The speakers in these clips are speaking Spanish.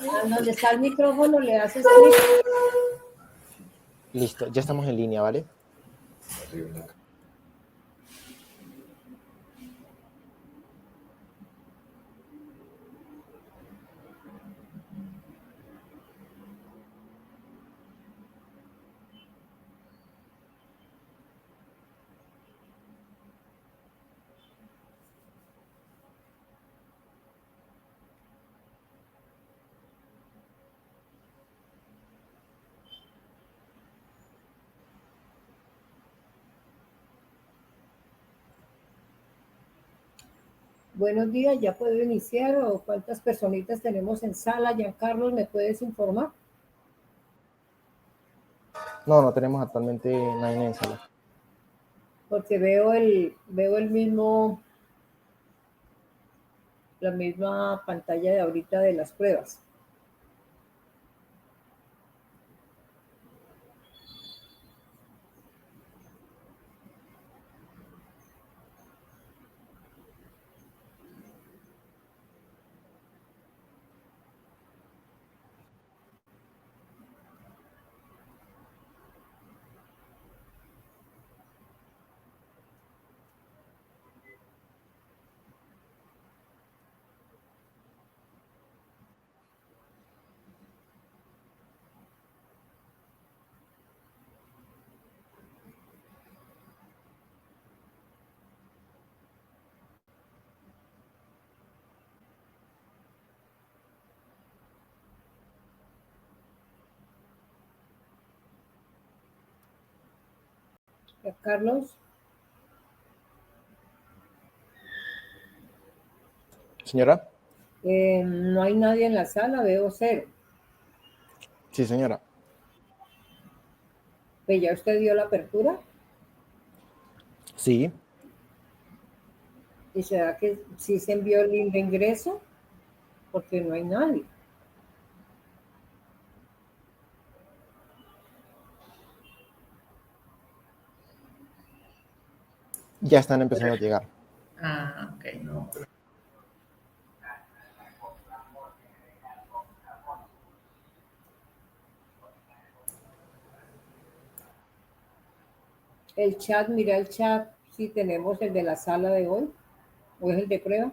Donde está el micrófono le haces clic. Listo, ya estamos en línea, ¿vale? Buenos días, ¿ya puedo iniciar o cuántas personitas tenemos en sala? Giancarlos, ¿me puedes informar? No tenemos actualmente nadie en sala. Porque veo el mismo, la misma pantalla de ahorita de las pruebas. Carlos. Señora. No hay nadie en la sala, veo 0. Sí, señora. ¿Ya usted dio la apertura? Sí. ¿Y será que sí se envió el link de ingreso? Porque no hay nadie. Ya están empezando a llegar. Ok. No. El chat, mira el chat, si tenemos el de la sala de hoy o es el de prueba.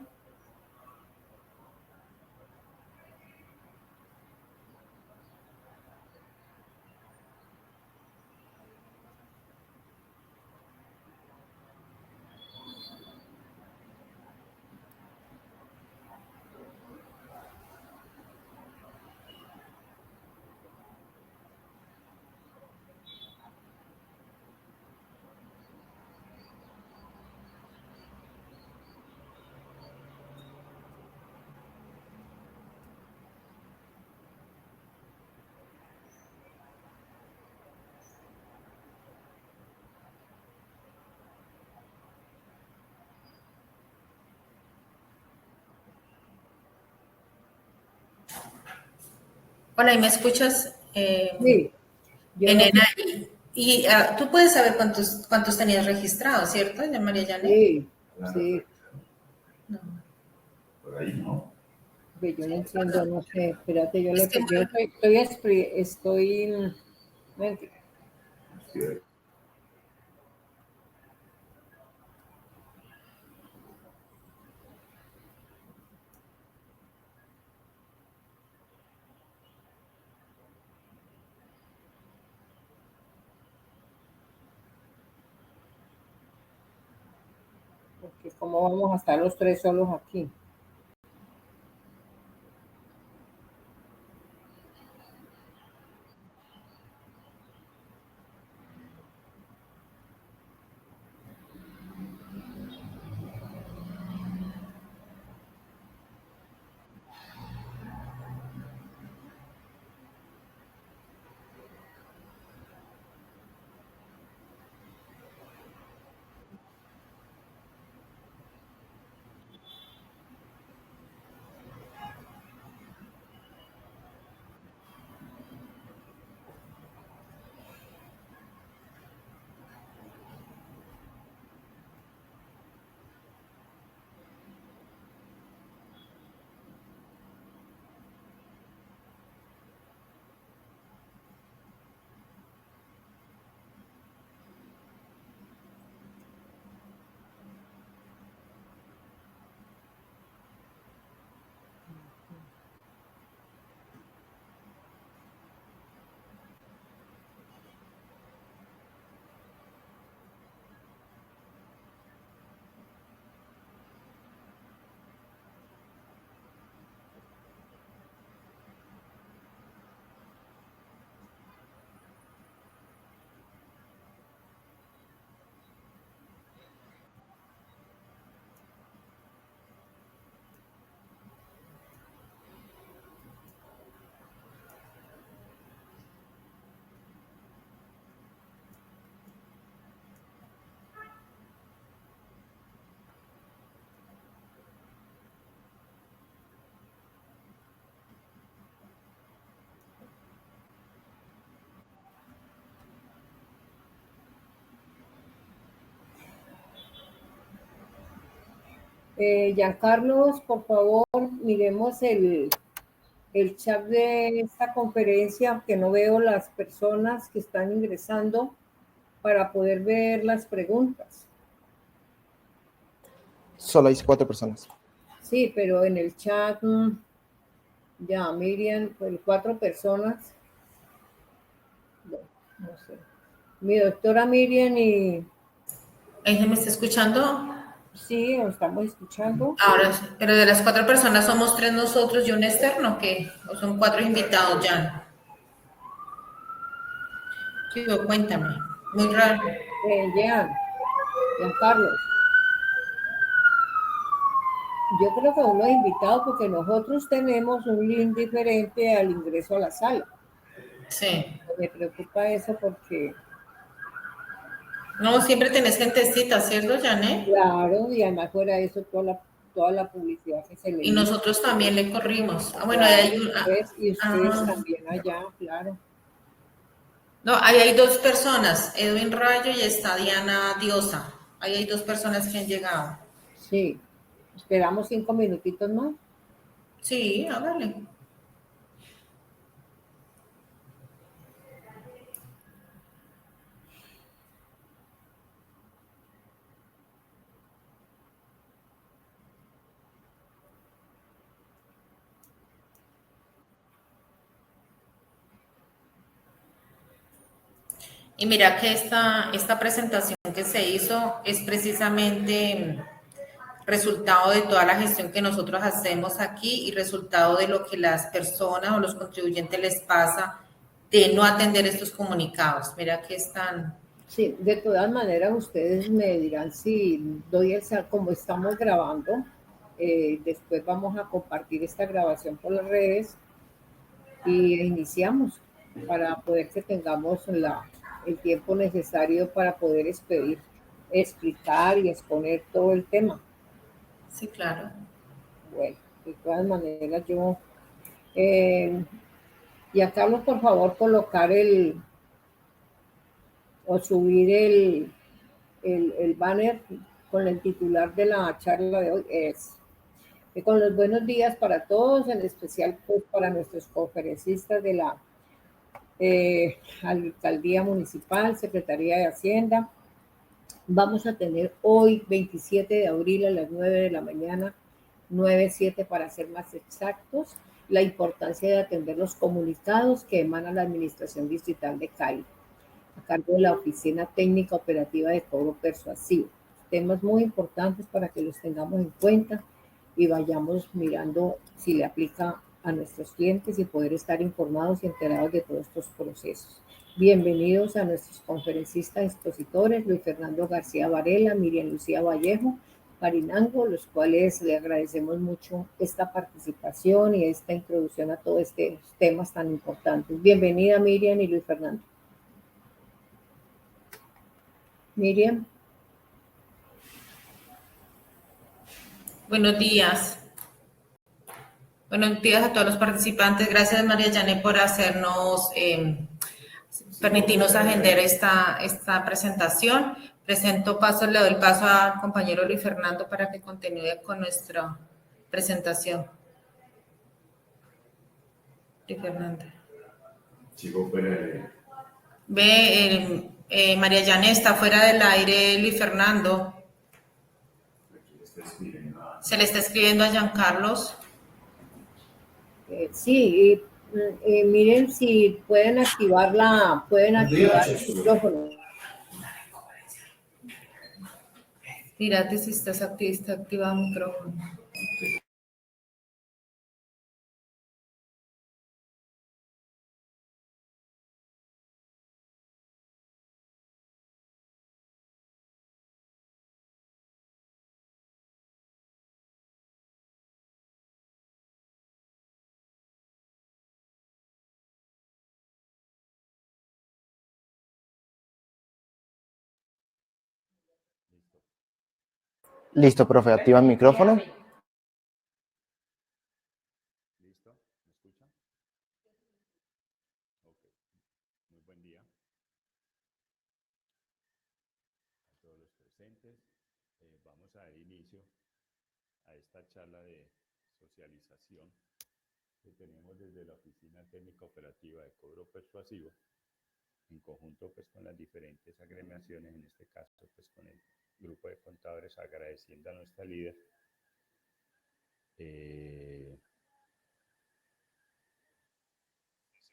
Hola, ¿y me escuchas? Sí. Elena, y tú puedes saber cuántos tenías registrados, ¿cierto, María Janet? Sí. No. Por ahí, ¿no? Yo no entiendo, no sé. Espérate, yo estoy. Porque cómo vamos a estar los 3 solos aquí. Giancarlos, por favor, miremos el chat de esta conferencia, que no veo las personas que están ingresando para poder ver las preguntas. Solo hay 4 personas. Sí, pero en el chat, ya, Miriam, pues 4 personas. No sé. Mi doctora Miriam y ¿Ahí me está escuchando? sí, estamos escuchando. Ahora sí. Pero de las 4 personas somos 3 nosotros y un externo, ¿qué? ¿O son 4 invitados ya? Sí, cuéntame. Muy raro. Giancarlos, yo creo que uno es invitado porque nosotros tenemos un link diferente al ingreso a la sala. Sí. Me preocupa eso porque, No, siempre tenés gentecita, ¿cierto, Janet? claro, y además fuera de eso, toda la publicidad que se le Y hizo. nosotros también le corrimos. Ah, bueno, ahí Claro, hay un. y ustedes también allá, claro. No, ahí hay 2 personas, Edwin Rayo y está Diana Diosa. Ahí hay 2 personas que han llegado. Sí, esperamos 5 minutitos más. Sí, hágale. Y mira que esta presentación que se hizo es precisamente resultado de toda la gestión que nosotros hacemos aquí y resultado de lo que las personas o los contribuyentes les pasa de no atender estos comunicados. Mira que están. Sí, de todas maneras ustedes me dirán si doy como estamos grabando, después vamos a compartir esta grabación por las redes y iniciamos para poder que tengamos el tiempo necesario para poder explicar y exponer todo el tema. Sí, claro. Bueno, de todas maneras y a Carlos, por favor, colocar o subir el banner con el titular de la charla de hoy es con los buenos días para todos, en especial pues para nuestros conferencistas de la Alcaldía Municipal, Secretaría de Hacienda. Vamos a tener hoy, 27 de abril a las 9 de la mañana, 9:07 para ser más exactos, la importancia de atender los comunicados que emana la Administración Distrital de Cali, a cargo de la Oficina Técnica Operativa de Cobro Persuasivo. Temas muy importantes para que los tengamos en cuenta y vayamos mirando si le aplica a nuestros clientes y poder estar informados y enterados de todos estos procesos. Bienvenidos a nuestros conferencistas expositores, Luis Fernando García Varela, Miriam Lucía Vallejo, Marinango, los cuales le agradecemos mucho esta participación y esta introducción a todos estos temas tan importantes. Bienvenida Miriam y Luis Fernando. Miriam. Buenos días. Buenos días a todos los participantes. Gracias, María Janet, por permitirnos agendar esta presentación. Le doy el paso al compañero Luis Fernando para que continúe con nuestra presentación. Luis Fernando. Sigo fuera de... María Janet está fuera del aire, Luis Fernando. Aquí le está escribiendo a... Se le está escribiendo a Giancarlos. Sí, miren si pueden activar el micrófono. Mírate si está activado el micrófono. Listo, profe, activa el micrófono. ¿Listo? ¿Me escuchan? Ok. Muy buen día a todos los presentes. Vamos a dar inicio a esta charla de socialización que tenemos desde la Oficina Técnica Operativa de Cobro Persuasivo, en conjunto pues con las diferentes agremiaciones, en este caso pues con el grupo de contadores, agradeciendo a nuestra líder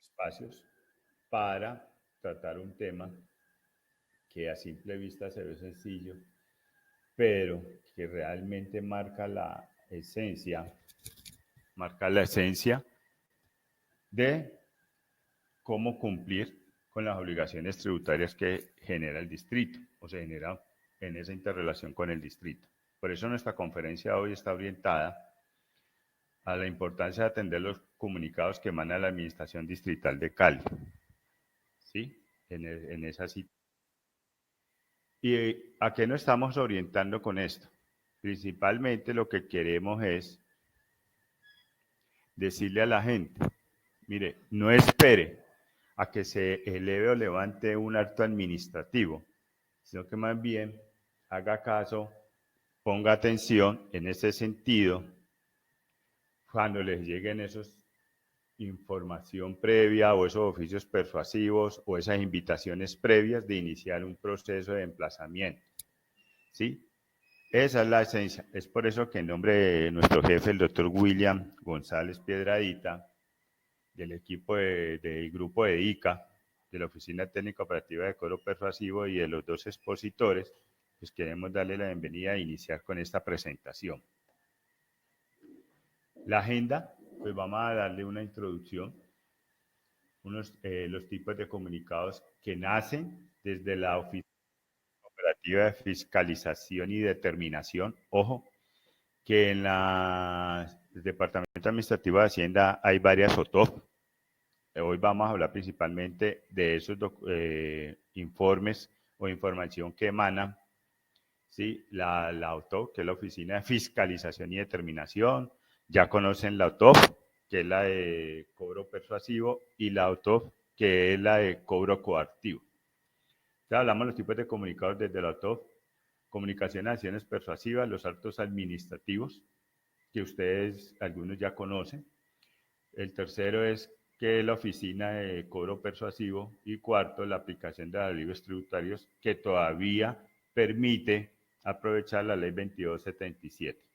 espacios para tratar un tema que a simple vista se ve sencillo, pero que realmente marca la esencia de cómo cumplir con las obligaciones tributarias que genera el distrito o se genera en esa interrelación con el distrito. Por eso nuestra conferencia hoy está orientada a la importancia de atender los comunicados que emana la Administración Distrital de Cali. ¿Sí? En esa situación. ¿Y a qué nos estamos orientando con esto? Principalmente lo que queremos es decirle a la gente, mire, no espere a que se eleve o levante un acto administrativo, sino que más bien haga caso, ponga atención en ese sentido cuando les lleguen esos información previa o esos oficios persuasivos o esas invitaciones previas de iniciar un proceso de emplazamiento. ¿Sí? Esa es la esencia. Es por eso que en nombre de nuestro jefe, el doctor William González Piedradita, del equipo del grupo de ICA, de la Oficina Técnica Operativa de Cobro Persuasivo y de los dos expositores, pues queremos darle la bienvenida e iniciar con esta presentación. La agenda, pues vamos a darle una introducción, los tipos de comunicados que nacen desde la Oficina Operativa de Fiscalización y Determinación. Ojo, que en el Departamento Administrativo de Hacienda hay varias OTOF. Hoy vamos a hablar principalmente de esos informes o información que emanan, ¿sí? La OTOF, que es la Oficina de Fiscalización y Determinación. Ya conocen la OTOF, que es la de cobro persuasivo, y la OTOF, que es la de cobro coactivo. Ya hablamos de los tipos de comunicados desde la OTOF: comunicación de acciones persuasivas, los actos administrativos, que ustedes algunos ya conocen. El tercero es que la oficina de cobro persuasivo, y cuarto, la aplicación de alivios tributarios, que todavía permite aprovechar la ley 2277.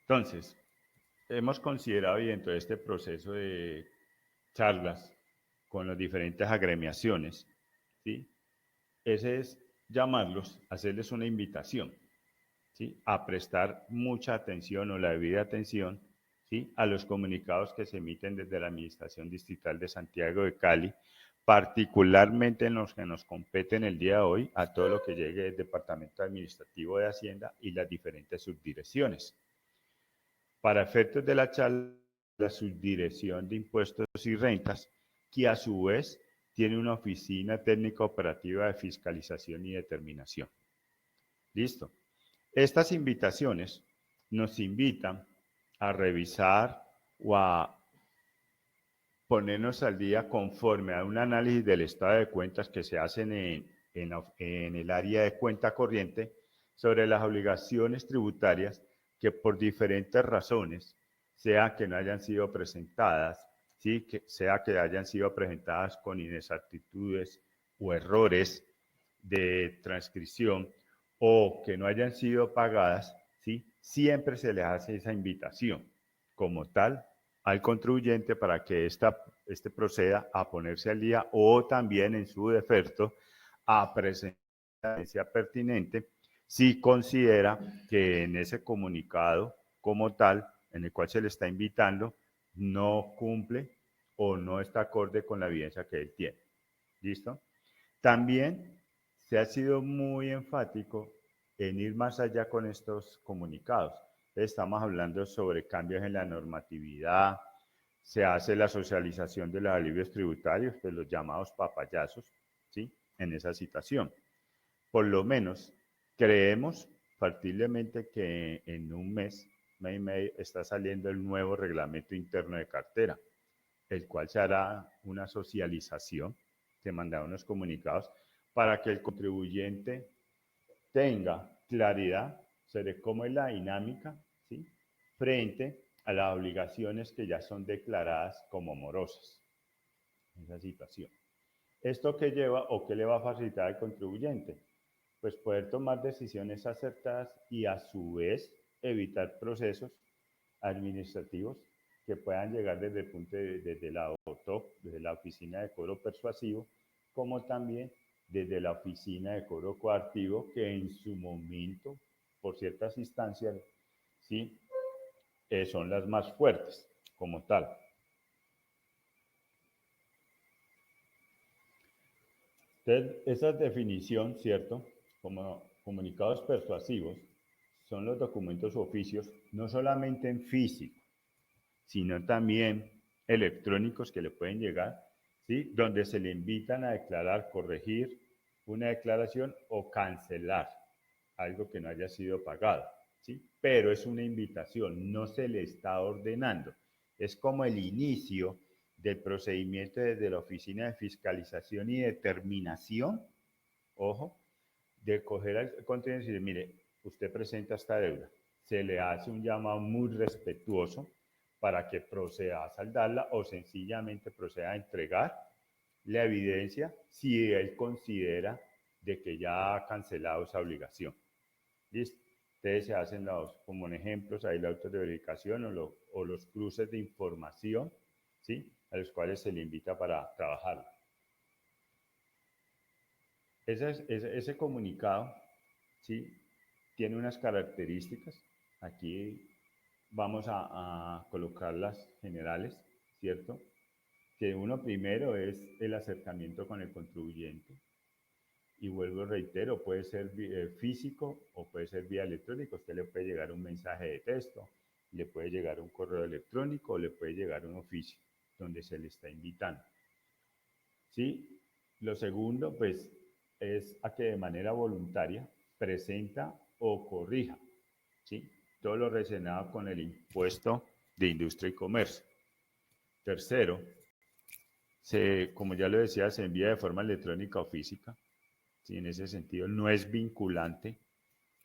Entonces, hemos considerado, y dentro de este proceso de charlas con las diferentes agremiaciones, ¿sí?, ese es llamarlos, hacerles una invitación, ¿sí?, a prestar mucha atención o la debida atención, ¿sí?, a los comunicados que se emiten desde la Administración Distrital de Santiago de Cali, particularmente en los que nos competen el día de hoy, a todo lo que llegue del Departamento Administrativo de Hacienda y las diferentes subdirecciones. Para efectos de la charla, la Subdirección de Impuestos y Rentas, que a su vez tiene una oficina técnica operativa de fiscalización y determinación. Listo. Estas invitaciones nos invitan a revisar o a ponernos al día conforme a un análisis del estado de cuentas que se hacen en el área de cuenta corriente sobre las obligaciones tributarias que por diferentes razones, sea que no hayan sido presentadas, ¿sí?, sea que hayan sido presentadas con inexactitudes o errores de transcripción, o que no hayan sido pagadas, ¿sí?, siempre se les hace esa invitación como tal al contribuyente para que este proceda a ponerse al día, o también en su defecto a presentar la evidencia pertinente si considera que en ese comunicado como tal, en el cual se le está invitando, no cumple o no está acorde con la evidencia que él tiene. ¿Listo? También se ha sido muy enfático en ir más allá con estos comunicados. Estamos hablando sobre cambios en la normatividad, se hace la socialización de los alivios tributarios, de los llamados papayazos, ¿sí?, en esa situación. Por lo menos creemos factiblemente que en un mes y medio, está saliendo el nuevo reglamento interno de cartera, el cual se hará una socialización, se mandará unos comunicados para que el contribuyente tenga claridad sobre cómo es la dinámica, ¿sí?, frente a las obligaciones que ya son declaradas como morosas. Esa situación. ¿Esto qué lleva o qué le va a facilitar al contribuyente? Pues poder tomar decisiones acertadas y a su vez evitar procesos administrativos que puedan llegar desde el punto desde la OTOC, desde la Oficina de Cobro Persuasivo, como también desde la Oficina de Cobro Coactivo, que en su momento, por ciertas instancias, ¿sí?, son las más fuertes como tal. Entonces, esa definición, ¿cierto?, como comunicados persuasivos, son los documentos u oficios, no solamente en físico, sino también electrónicos que le pueden llegar, ¿sí?, donde se le invitan a declarar, corregir una declaración o cancelar algo que no haya sido pagado, ¿sí? Pero es una invitación, no se le está ordenando. Es como el inicio del procedimiento desde la Oficina de Fiscalización y Determinación, ojo, de coger al contribuyente y decir, mire, usted presenta esta deuda. Se le hace un llamado muy respetuoso para que proceda a saldarla o sencillamente proceda a entregar la evidencia si él considera de que ya ha cancelado esa obligación. ¿Listo? Ustedes se hacen como en ejemplos, ahí la autos de verificación o los cruces de información, ¿sí?, a los cuales se le invita para trabajar. Ese comunicado, ¿sí?, tiene unas características. Aquí vamos a colocar las generales, ¿cierto? Que uno primero es el acercamiento con el contribuyente. Y vuelvo, reitero, puede ser físico o puede ser vía electrónica. Usted le puede llegar un mensaje de texto, le puede llegar un correo electrónico o le puede llegar un oficio donde se le está invitando. ¿Sí? Lo segundo, pues, es a que de manera voluntaria presenta o corrija, ¿sí?, todo lo relacionado con el impuesto de industria y comercio. Tercero, como ya lo decía, se envía de forma electrónica o física. ¿Sí? En ese sentido, no es vinculante,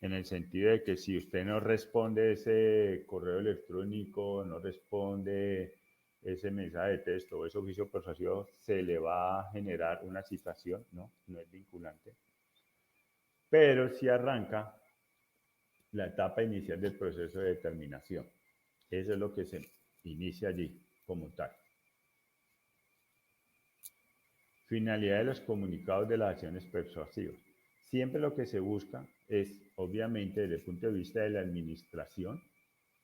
en el sentido de que si usted no responde ese correo electrónico, no responde ese mensaje de texto o ese oficio persuasivo, se le va a generar una citación, no es vinculante. Pero sí arranca la etapa inicial del proceso de determinación. Eso es lo que se inicia allí como tal. Finalidad de los comunicados de las acciones persuasivas. Siempre lo que se busca es, obviamente, desde el punto de vista de la administración,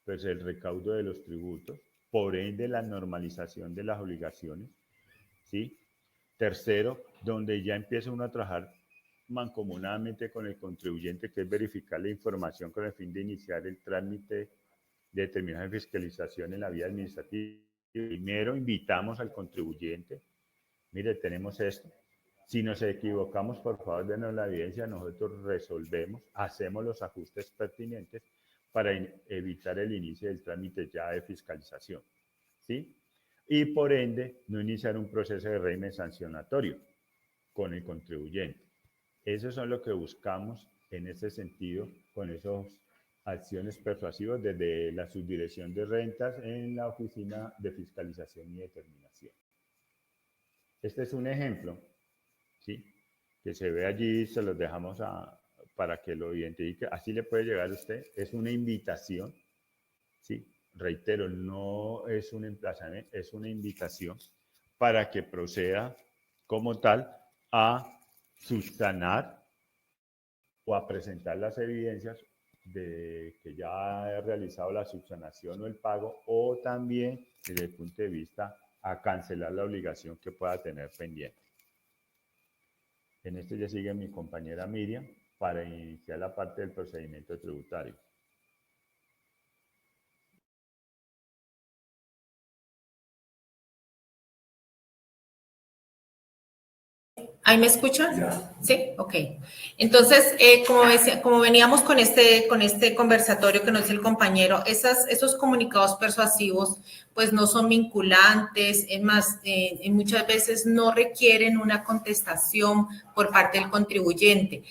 pues el recaudo de los tributos, por ende la normalización de las obligaciones, ¿sí? Tercero, donde ya empieza uno a trabajar mancomunadamente con el contribuyente, que es verificar la información con el fin de iniciar el trámite de determinación de fiscalización en la vía administrativa. Primero invitamos al contribuyente, mire, tenemos esto. Si nos equivocamos, por favor, denos la evidencia, nosotros resolvemos, hacemos los ajustes pertinentes para evitar el inicio del trámite ya de fiscalización, ¿sí? Y por ende, no iniciar un proceso de régimen sancionatorio con el contribuyente. Eso es lo que buscamos en ese sentido con esas acciones persuasivas desde la Subdirección de Rentas en la Oficina de Fiscalización y Determinación. Este es un ejemplo, ¿sí?, que se ve allí, se los dejamos para que lo identifique. Así le puede llegar a usted. Es una invitación, ¿sí? Reitero, no es un emplazamiento, es una invitación para que proceda como tal a subsanar o a presentar las evidencias de que ya ha realizado la subsanación o el pago, o también desde el punto de vista a cancelar la obligación que pueda tener pendiente. En esto ya sigue mi compañera Miriam para iniciar la parte del procedimiento tributario. ¿Ahí me escuchan? Sí, ok. Entonces, como veníamos con este conversatorio que nos dice el compañero, esos comunicados persuasivos pues no son vinculantes, es más, muchas veces no requieren una contestación por parte del contribuyente.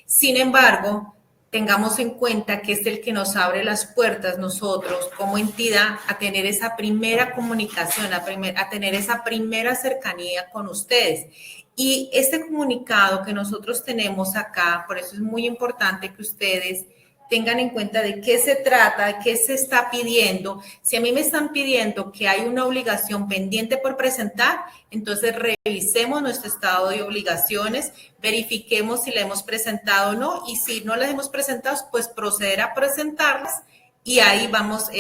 Sin embargo, tengamos en cuenta que es el que nos abre las puertas nosotros como entidad a tener esa primera comunicación, a tener esa primera cercanía con ustedes. Y este comunicado que nosotros tenemos acá, por eso es muy importante que ustedes tengan en cuenta de qué se trata, de qué se está pidiendo. Si a mí me están pidiendo que hay una obligación pendiente por presentar, entonces revisemos nuestro estado de obligaciones, verifiquemos si la hemos presentado o no, y si no las hemos presentado, pues proceder a presentarlas y ahí vamos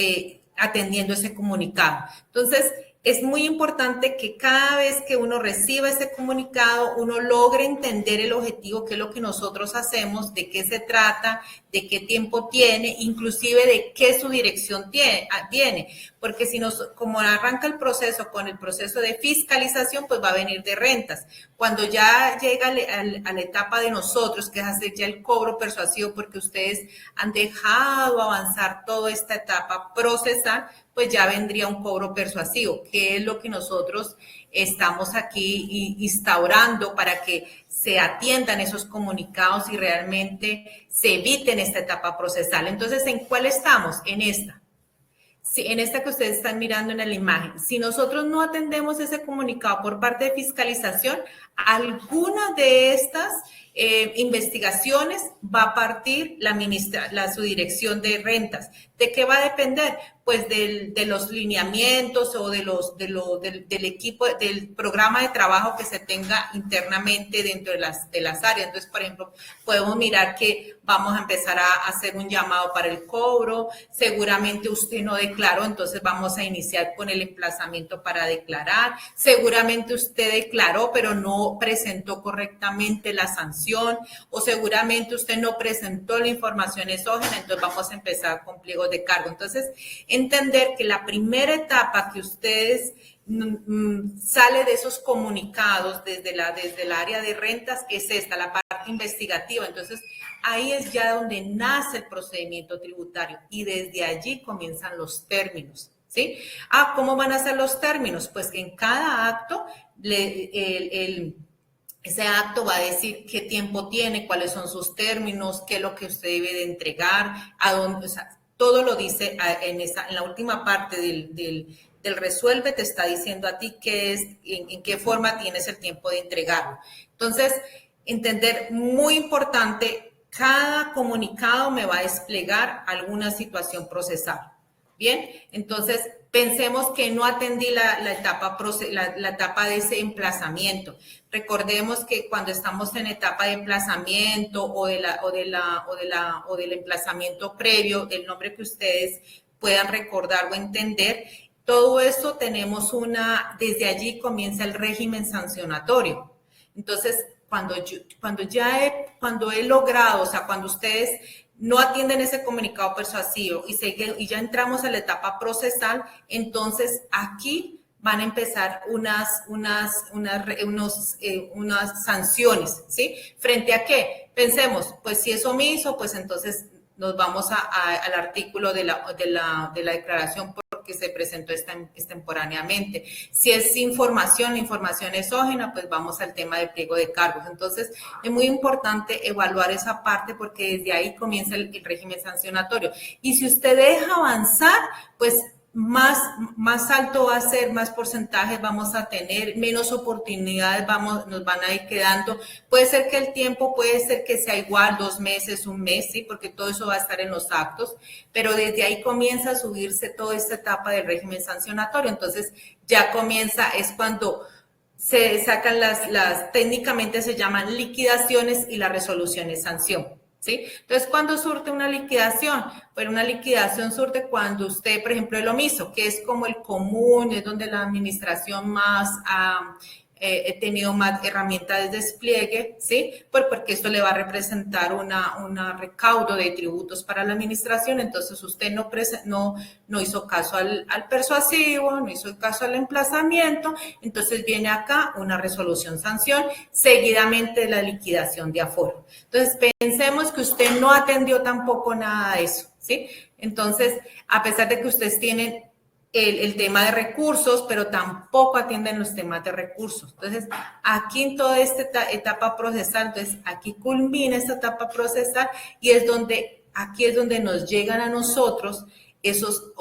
atendiendo ese comunicado. Entonces, es muy importante que cada vez que uno reciba ese comunicado, uno logre entender el objetivo, qué es lo que nosotros hacemos, de qué se trata, de qué tiempo tiene, inclusive de qué su dirección tiene. Porque si como arranca el proceso con el proceso de fiscalización, pues va a venir de rentas. Cuando ya llega a la etapa de nosotros, que es hacer ya el cobro persuasivo, porque ustedes han dejado avanzar toda esta etapa procesal, pues ya vendría un cobro persuasivo, que es lo que nosotros estamos aquí instaurando para que se atiendan esos comunicados y realmente se eviten esta etapa procesal. Entonces, ¿en cuál estamos? En esta. Sí, en esta que ustedes están mirando en la imagen. Si nosotros no atendemos ese comunicado por parte de fiscalización, alguna de estas investigaciones va a partir su dirección de rentas. ¿De qué va a depender? Pues de los lineamientos o del equipo, del programa de trabajo que se tenga internamente dentro de las áreas. Entonces, por ejemplo, podemos mirar que vamos a empezar a hacer un llamado para el cobro. Seguramente usted no declaró, entonces vamos a iniciar con el emplazamiento para declarar. Seguramente usted declaró, pero no presentó correctamente la sanción, o seguramente usted no presentó la información exógena, entonces vamos a empezar con pliegos de cargo. Entonces, entender que la primera etapa que ustedes sale de esos comunicados desde el área de rentas es esta, la parte investigativa. Entonces, ahí es ya donde nace el procedimiento tributario y desde allí comienzan los términos, ¿sí? ¿Cómo van a ser los términos? Pues que en cada acto ese acto va a decir qué tiempo tiene, cuáles son sus términos, qué es lo que usted debe de entregar, a dónde, o sea, todo lo dice en la última parte del resuelve, te está diciendo a ti en qué forma tienes el tiempo de entregarlo. Entonces, entender, muy importante, cada comunicado me va a desplegar alguna situación procesal. Bien, entonces pensemos que no atendí la etapa de ese emplazamiento. Recordemos que cuando estamos en etapa de emplazamiento o del emplazamiento previo, el nombre que ustedes puedan recordar o entender, todo eso tenemos desde allí comienza el régimen sancionatorio. Entonces, cuando he logrado, o sea, cuando ustedes no atienden ese comunicado persuasivo y ya entramos a la etapa procesal, entonces aquí van a empezar unas sanciones, ¿sí? ¿Frente a qué? Pensemos, pues si es omiso, pues entonces nos vamos al artículo de la declaración porque se presentó extemporáneamente. Si es información exógena, pues vamos al tema del pliego de cargos. Entonces, es muy importante evaluar esa parte porque desde ahí comienza el régimen sancionatorio. Y si usted deja avanzar, pues más alto va a ser, más porcentajes vamos a tener, menos oportunidades nos van a ir quedando. Puede ser que el tiempo puede ser que sea igual, 2 meses, 1 mes, ¿sí? Porque todo eso va a estar en los actos, pero desde ahí comienza a subirse toda esta etapa del régimen sancionatorio. Entonces ya comienza, es cuando se sacan técnicamente se llaman liquidaciones y la resolución es sanción. ¿Sí? Entonces, ¿cuándo surte una liquidación? Pues una liquidación surte cuando usted, por ejemplo, el omiso, que es como el común, es donde la administración más ha tenido más herramientas de despliegue, ¿sí? Porque esto le va a representar una recaudo de tributos para la administración, entonces usted no hizo caso al persuasivo, no hizo caso al emplazamiento, entonces viene acá una resolución sanción, seguidamente la liquidación de aforo. Entonces, pensemos que usted no atendió tampoco nada de eso, ¿sí? Entonces, a pesar de que ustedes tienen el tema de recursos, pero tampoco atienden los temas de recursos. Entonces, aquí en toda esta etapa procesal, entonces aquí culmina esta etapa procesal y aquí es donde nos llegan a nosotros esos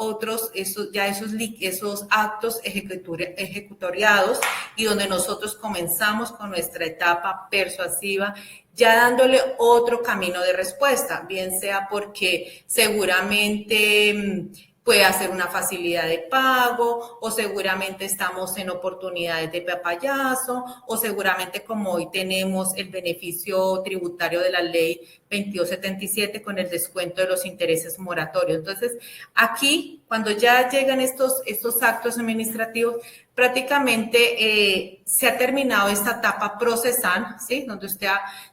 actos ejecutoriados y donde nosotros comenzamos con nuestra etapa persuasiva, ya dándole otro camino de respuesta, bien sea porque seguramente puede hacer una facilidad de pago, o seguramente estamos en oportunidades de papayazo, o seguramente como hoy tenemos el beneficio tributario de la ley 2277 con el descuento de los intereses moratorios. Entonces, aquí, cuando ya llegan estos actos administrativos, prácticamente se ha terminado esta etapa procesal, ¿sí? Donde usted,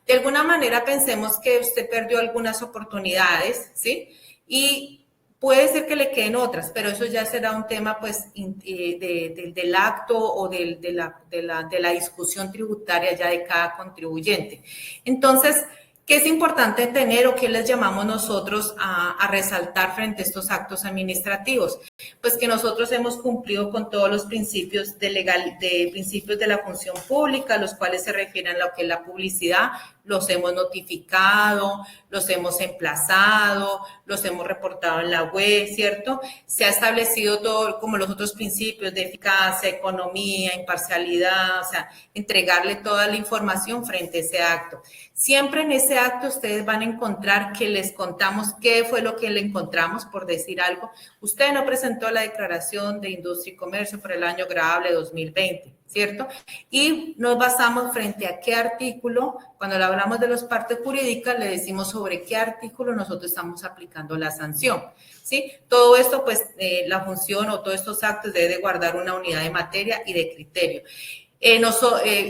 de alguna manera, pensemos que usted perdió algunas oportunidades, ¿sí? Y puede ser que le queden otras, pero eso ya será un tema pues del acto o de la discusión tributaria ya de cada contribuyente. Entonces, ¿qué es importante tener o qué les llamamos nosotros a resaltar frente a estos actos administrativos? Pues que nosotros hemos cumplido con todos los principios principios de la función pública, los cuales se refieren a lo que es la publicidad. Los hemos notificado, los hemos emplazado, los hemos reportado en la web, ¿cierto? Se ha establecido todo como los otros principios de eficacia, economía, imparcialidad, o sea, entregarle toda la información frente a ese acto. Siempre en ese acto ustedes van a encontrar que les contamos qué fue lo que le encontramos, por decir algo. Usted no presentó la declaración de industria y comercio por el año grabable 2020. ¿Cierto? Y nos basamos frente a qué artículo, cuando le hablamos de las partes jurídicas, le decimos sobre qué artículo nosotros estamos aplicando la sanción, ¿sí? Todo esto, pues, la función o todos estos actos debe de guardar una unidad de materia y de criterio.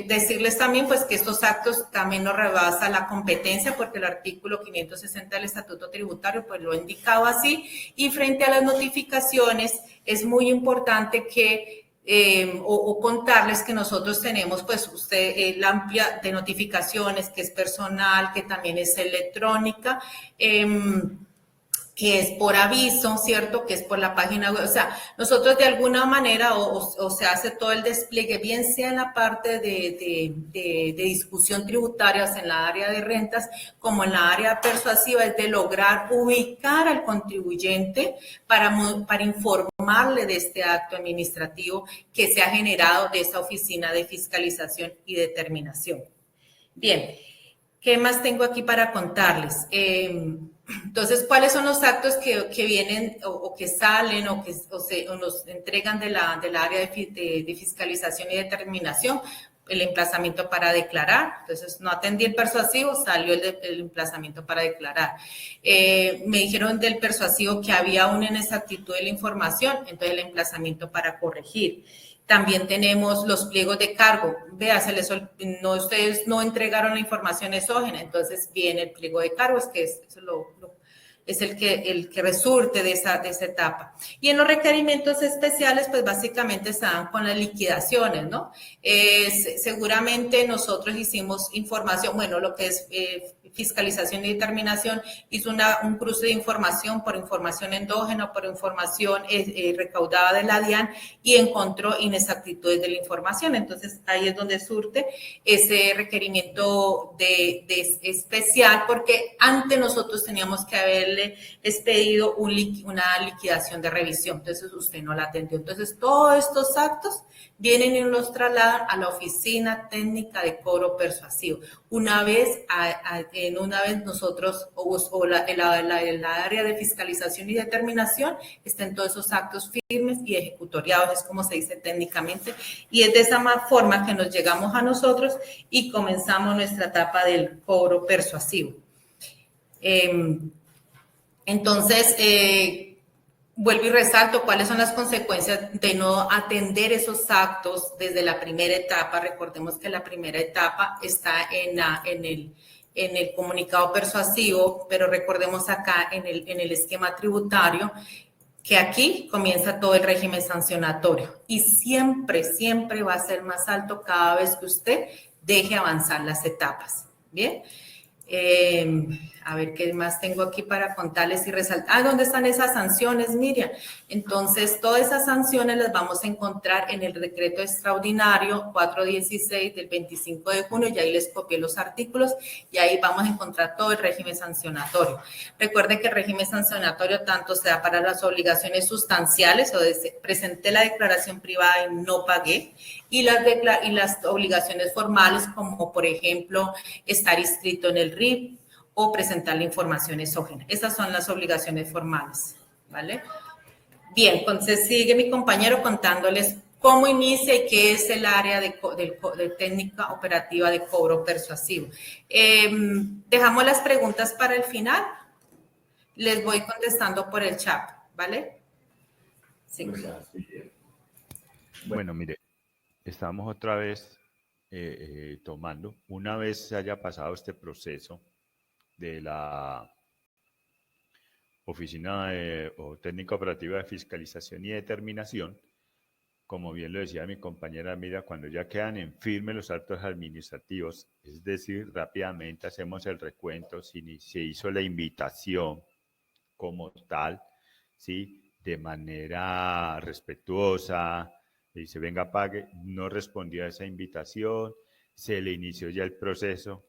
Decirles también, pues, que estos actos también nos rebasa la competencia, porque el artículo 560 del Estatuto Tributario, pues, lo ha indicado así, y frente a las notificaciones, es muy importante que o contarles que nosotros tenemos pues la amplia de notificaciones que es personal, que también es electrónica, que es por aviso, ¿cierto? Que es por la página web. O sea, nosotros de alguna manera o se hace todo el despliegue, bien sea en la parte de discusión tributaria, o sea, en la área de rentas, como en la área persuasiva, es de lograr ubicar al contribuyente para informarle de este acto administrativo que se ha generado de esa oficina de fiscalización y determinación. Bien, ¿qué más tengo aquí para contarles? Entonces, ¿cuáles son los actos que vienen o que salen o nos entregan del área de fiscalización y determinación? El emplazamiento para declarar. Entonces, no atendí el persuasivo, salió el emplazamiento para declarar. Me dijeron del persuasivo que había una inexactitud de la información, entonces el emplazamiento para corregir. También tenemos los pliegos de cargo. Vea, ustedes no entregaron la información exógena, entonces viene el pliego de cargos, que es el que resurte de esa etapa. Y en los requerimientos especiales, pues básicamente se dan con las liquidaciones, ¿no? Seguramente nosotros hicimos información, bueno, lo que es fiscalización y determinación, hizo un cruce de información por información endógena, por información recaudada de la DIAN y encontró inexactitudes de la información. Entonces, ahí es donde surte ese requerimiento de especial, porque antes nosotros teníamos que haberle expedido una liquidación de revisión. Entonces, usted no la atendió. Entonces, todos estos actos vienen y los trasladan a la oficina técnica de cobro persuasivo. Una vez nosotros el área de fiscalización y determinación estén todos esos actos firmes y ejecutoriados, es como se dice técnicamente, y es de esa forma que nos llegamos a nosotros y comenzamos nuestra etapa del cobro persuasivo. Entonces, vuelvo y resalto cuáles son las consecuencias de no atender esos actos desde la primera etapa. Recordemos que la primera etapa está en el comunicado persuasivo, pero recordemos acá en el esquema tributario que aquí comienza todo el régimen sancionatorio y siempre va a ser más alto cada vez que usted deje avanzar las etapas. Bien. A ver, ¿qué más tengo aquí para contarles y resaltar? ¿Dónde están esas sanciones, Miriam? Entonces, todas esas sanciones las vamos a encontrar en el decreto extraordinario 416 del 25 de junio, y ahí les copié los artículos, y ahí vamos a encontrar todo el régimen sancionatorio. Recuerden que el régimen sancionatorio tanto se da para las obligaciones sustanciales, o de presenté la declaración privada y no pagué, y las obligaciones formales, como por ejemplo estar inscrito en el RIF o presentar la información exógena. Esas son las obligaciones formales, ¿vale? Bien, entonces sigue mi compañero contándoles cómo inicia y qué es el área de técnica operativa de cobro persuasivo. Dejamos las preguntas para el final. Les voy contestando por el chat, ¿vale? Sí. Bueno, mire, estamos otra vez tomando, una vez se haya pasado este proceso de la Oficina o Técnica Operativa de Fiscalización y Determinación, como bien lo decía mi compañera Mira, cuando ya quedan en firme los actos administrativos, es decir, rápidamente hacemos el recuento, si se hizo la invitación como tal, ¿sí? De manera respetuosa, dice, venga, pague, no respondió a esa invitación, se le inició ya el proceso,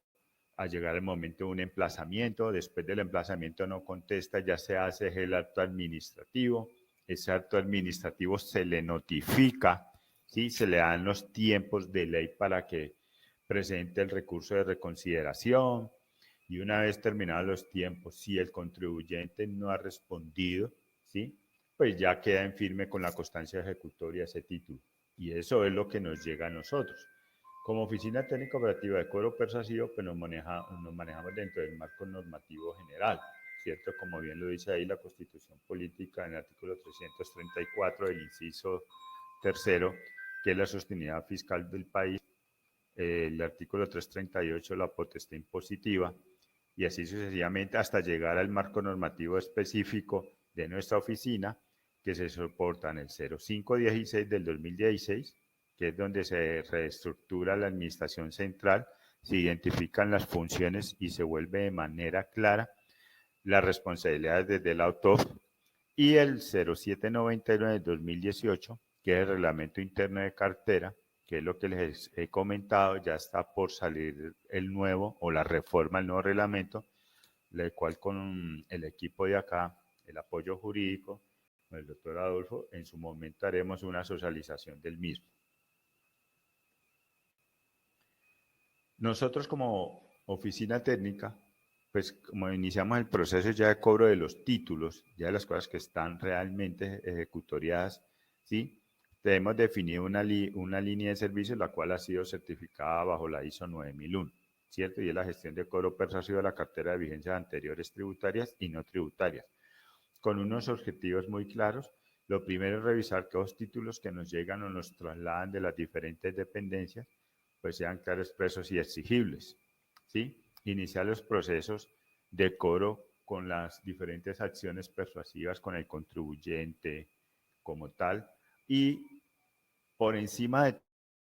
a llegar el momento de un emplazamiento, después del emplazamiento no contesta, ya se hace el acto administrativo, ese acto administrativo se le notifica, ¿sí? Se le dan los tiempos de ley para que presente el recurso de reconsideración, y una vez terminados los tiempos, si el contribuyente no ha respondido, ¿sí? Pues ya queda en firme con la constancia ejecutoria ese título. Y eso es lo que nos llega a nosotros. Como Oficina Técnica Operativa de Cobro Persuasivo, pues nos manejamos dentro del marco normativo general, ¿cierto? Como bien lo dice ahí la Constitución Política en el artículo 334 del inciso tercero, que es la sostenibilidad fiscal del país, el artículo 338, la potestad impositiva, y así sucesivamente hasta llegar al marco normativo específico de nuestra oficina, que se soporta en el 0516 del 2016, que es donde se reestructura la administración central, se identifican las funciones y se vuelve de manera clara las responsabilidades desde la AUTOF, y el 0799 del 2018, que es el reglamento interno de cartera, que es lo que les he comentado, ya está por salir el nuevo o la reforma, el nuevo reglamento, el cual con el equipo de acá, el apoyo jurídico, el doctor Adolfo, en su momento haremos una socialización del mismo. Nosotros como oficina técnica, pues como iniciamos el proceso ya de cobro de los títulos, ya de las cosas que están realmente ejecutoriadas, ¿sí? Hemos definido una línea de servicios la cual ha sido certificada bajo la ISO 9001, ¿cierto? Y es la gestión de cobro persuasivo de la cartera de vigencias anteriores tributarias y no tributarias, con unos objetivos muy claros. Lo primero es revisar que los títulos que nos llegan o nos trasladan de las diferentes dependencias pues sean claros, expresos y exigibles, ¿sí? Iniciar los procesos de cobro con las diferentes acciones persuasivas con el contribuyente como tal, y por encima de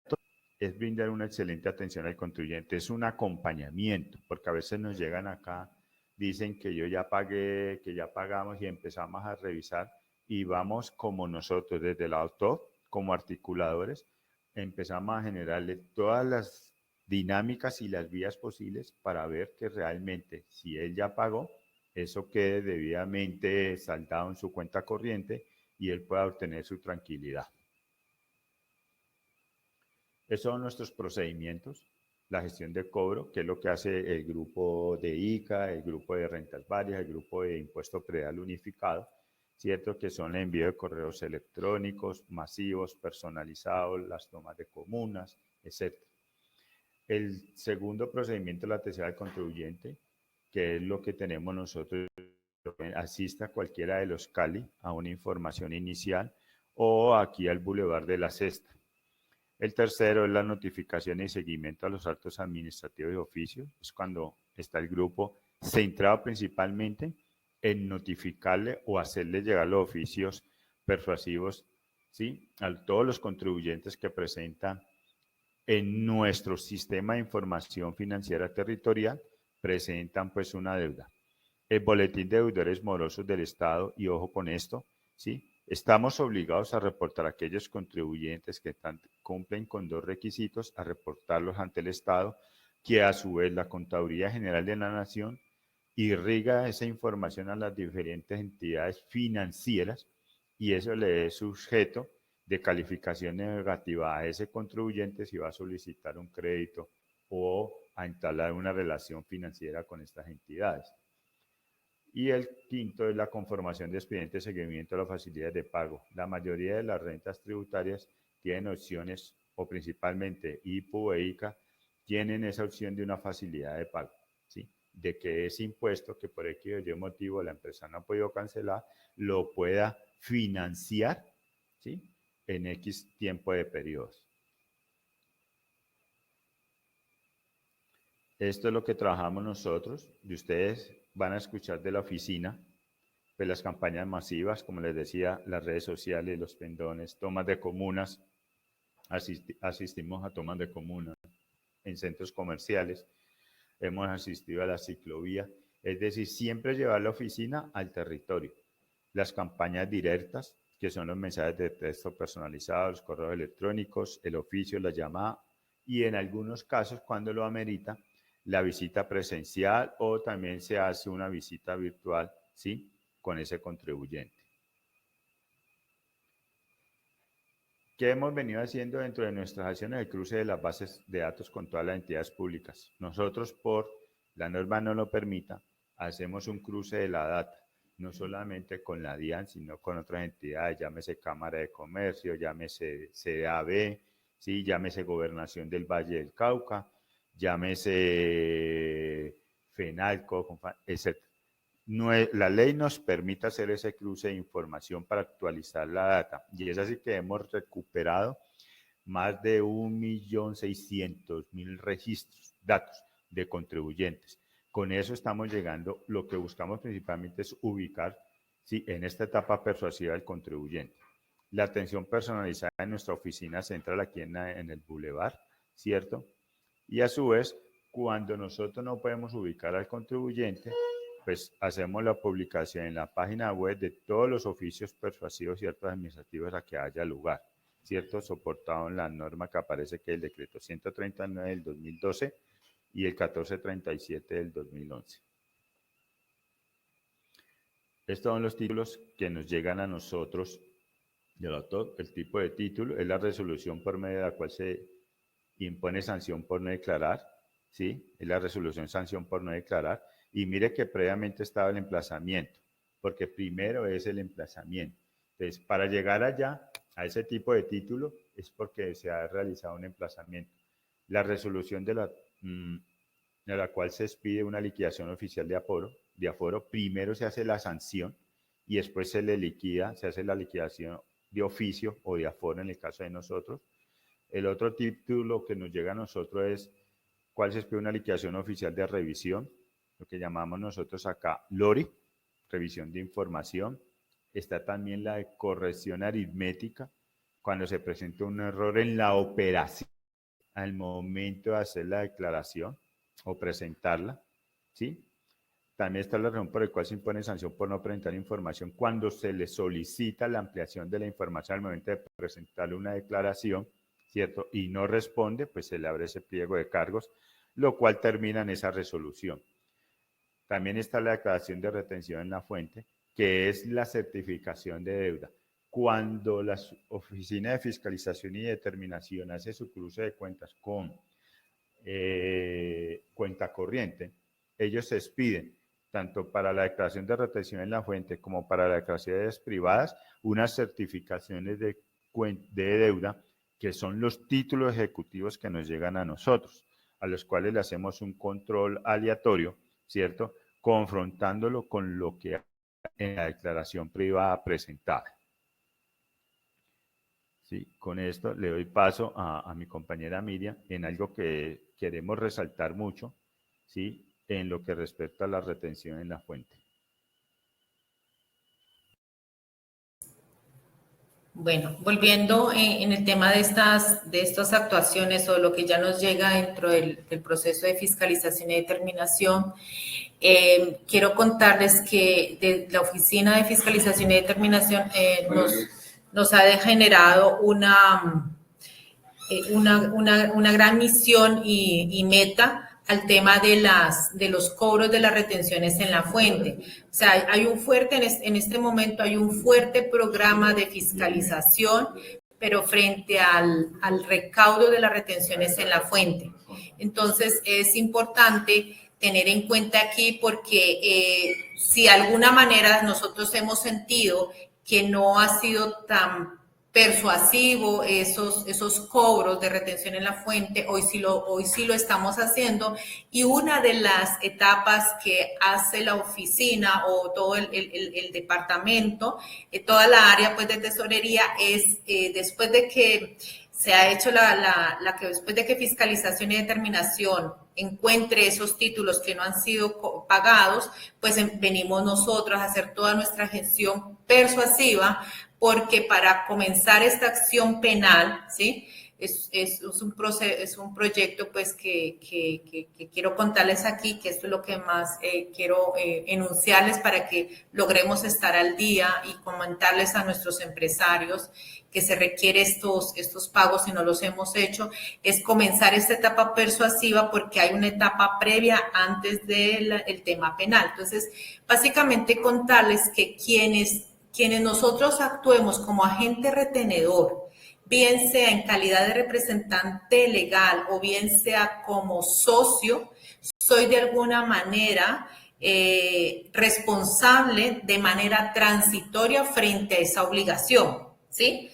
todo es brindar una excelente atención al contribuyente, es un acompañamiento, porque a veces nos llegan acá, dicen que yo ya pagué, que ya pagamos, y empezamos a revisar y vamos como nosotros desde el autor, como articuladores, empezamos a generarle todas las dinámicas y las vías posibles para ver que realmente si él ya pagó, eso quede debidamente saldado en su cuenta corriente y él pueda obtener su tranquilidad. Esos son nuestros procedimientos, la gestión de cobro, que es lo que hace el grupo de ICA, el grupo de rentas varias, el grupo de impuesto predial unificado, ¿cierto? Que son el envío de correos electrónicos masivos, personalizados, las tomas de comunas, etc. El segundo procedimiento es la tercera del contribuyente, que es lo que tenemos nosotros, asista a cualquiera de los CALI a una información inicial o aquí al Boulevard de la Cesta. El tercero es la notificación y seguimiento a los actos administrativos de oficio, es cuando está el grupo centrado principalmente en notificarle o hacerle llegar los oficios persuasivos, ¿sí? A todos los contribuyentes que presentan en nuestro sistema de información financiera territorial presentan pues una deuda. El boletín de deudores morosos del Estado, y ojo con esto, ¿sí? Estamos obligados a reportar a aquellos contribuyentes que cumplen con dos requisitos, a reportarlos ante el Estado, que a su vez la Contaduría General de la Nación irriga esa información a las diferentes entidades financieras y eso le es sujeto de calificación negativa a ese contribuyente si va a solicitar un crédito o a entablar una relación financiera con estas entidades. Y el quinto es la conformación de expedientes de seguimiento de las facilidades de pago. La mayoría de las rentas tributarias tienen opciones, o principalmente IPU e ICA, tienen esa opción de una facilidad de pago, ¿sí? De que ese impuesto que por X o Y motivo la empresa no ha podido cancelar, lo pueda financiar, ¿sí? En X tiempo de periodos. Esto es lo que trabajamos nosotros, y ustedes van a escuchar de la oficina, pues las campañas masivas, como les decía, las redes sociales, los pendones, tomas de comunas, asistimos a tomas de comunas en centros comerciales, hemos asistido a la ciclovía, es decir, siempre llevar la oficina al territorio. Las campañas directas, que son los mensajes de texto personalizados, los correos electrónicos, el oficio, la llamada, y en algunos casos, cuando lo amerita, la visita presencial o también se hace una visita virtual, ¿sí? Con ese contribuyente. ¿Qué hemos venido haciendo dentro de nuestras acciones? El cruce de las bases de datos con todas las entidades públicas. Nosotros, por la norma no lo permita, hacemos un cruce de la data, no solamente con la DIAN, sino con otras entidades, llámese Cámara de Comercio, llámese CDAB, ¿sí? Llámese Gobernación del Valle del Cauca, llámese FENALCO, etc. La ley nos permite hacer ese cruce de información para actualizar la data y es así que hemos recuperado más de 1.600.000 registros, datos de contribuyentes. Con eso estamos llegando, lo que buscamos principalmente es ubicar, ¿sí? En esta etapa persuasiva del contribuyente. La atención personalizada en nuestra oficina central aquí en el Boulevard, ¿cierto? Y a su vez, cuando nosotros no podemos ubicar al contribuyente, pues hacemos la publicación en la página web de todos los oficios persuasivos y actos administrativos a que haya lugar, ¿cierto? Soportado en la norma que aparece, que es el decreto 139 del 2012 y el 1437 del 2011. Estos son los títulos que nos llegan a nosotros del autor. El tipo de título es la resolución por medio de la cual se impone sanción por no declarar, ¿sí? Es la resolución sanción por no declarar. Y mire que previamente estaba el emplazamiento, porque primero es el emplazamiento. Entonces, para llegar allá, a ese tipo de título, es porque se ha realizado un emplazamiento. La resolución de la cual se expide una liquidación oficial de aforo, primero se hace la sanción y después se le liquida, se hace la liquidación de oficio o de aforo en el caso de nosotros. El otro título que nos llega a nosotros es cuál se expide una liquidación oficial de revisión, lo que llamamos nosotros acá LORI, revisión de información. Está también la de corrección aritmética, cuando se presenta un error en la operación al momento de hacer la declaración o presentarla, ¿sí? También está la razón por la cual se impone sanción por no presentar información cuando se le solicita la ampliación de la información al momento de presentarle una declaración, ¿cierto? Y no responde, pues se le abre ese pliego de cargos, lo cual termina en esa resolución. También está la declaración de retención en la fuente, que es la certificación de deuda. Cuando la Oficina de Fiscalización y Determinación hace su cruce de cuentas con cuenta corriente, ellos se expiden, tanto para la declaración de retención en la fuente como para las declaraciones privadas, unas certificaciones de deuda, que son los títulos ejecutivos que nos llegan a nosotros, a los cuales le hacemos un control aleatorio, ¿cierto? Confrontándolo con lo que hay en la declaración privada presentada. Sí, con esto le doy paso a mi compañera Miriam en algo que queremos resaltar mucho, ¿sí? En lo que respecta a la retención en la fuente. Bueno, volviendo en el tema de estas actuaciones o lo que ya nos llega dentro del proceso de fiscalización y determinación, quiero contarles que de la Oficina de Fiscalización y Determinación nos ha generado una gran misión y meta al tema de los cobros de las retenciones en la fuente. O sea, hay un fuerte, en este momento hay un fuerte programa de fiscalización, pero frente al recaudo de las retenciones en la fuente. Entonces, es importante tener en cuenta aquí porque si de alguna manera nosotros hemos sentido que no ha sido tan persuasivo esos cobros de retención en la fuente, hoy sí lo estamos haciendo, y una de las etapas que hace la oficina o todo el departamento, toda la área pues de tesorería es después de que se ha hecho después de que fiscalización y determinación encuentre esos títulos que no han sido pagados, pues venimos nosotros a hacer toda nuestra gestión persuasiva, porque para comenzar esta acción penal, ¿sí? Es un proyecto pues que quiero contarles aquí, que esto es lo que más quiero enunciarles para que logremos estar al día y comentarles a nuestros empresarios que se requiere estos pagos y no los hemos hecho, es comenzar esta etapa persuasiva porque hay una etapa previa antes del tema penal. Entonces, básicamente contarles que quienes nosotros actuemos como agente retenedor, bien sea en calidad de representante legal o bien sea como socio, soy de alguna manera responsable de manera transitoria frente a esa obligación, ¿sí?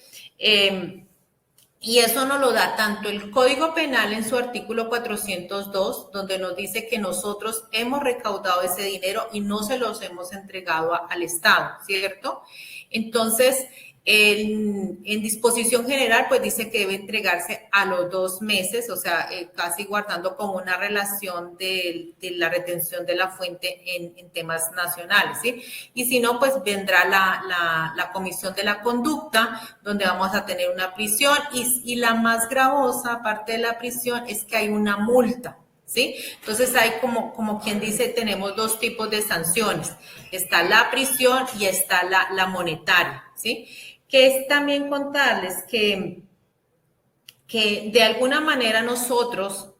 Y eso nos lo da tanto el Código Penal en su artículo 402, donde nos dice que nosotros hemos recaudado ese dinero y no se los hemos entregado al Estado, ¿cierto? Entonces, en disposición general, pues dice que debe entregarse a los 2 meses, o sea, casi guardando como una relación de la retención de la fuente en temas nacionales, ¿sí? Y si no, pues vendrá la comisión de la conducta, donde vamos a tener una prisión y la más gravosa, aparte de la prisión, es que hay una multa, ¿sí? Entonces hay como quien dice, tenemos 2 tipos de sanciones. Está la prisión y está la monetaria, ¿sí? Que es también contarles que de alguna manera nosotros,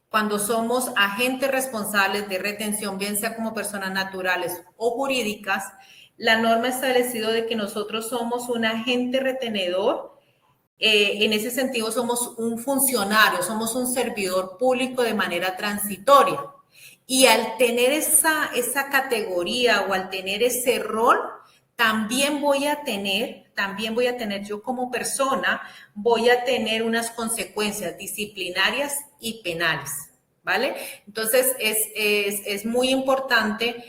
cuando somos agentes responsables de retención, bien sea como personas naturales o jurídicas, la norma ha establecido de que nosotros somos un agente retenedor. En ese sentido somos un funcionario, somos un servidor público de manera transitoria. Y al tener esa categoría o al tener ese rol, también voy a tener yo como persona, voy a tener unas consecuencias disciplinarias y penales, ¿vale? Entonces, es muy importante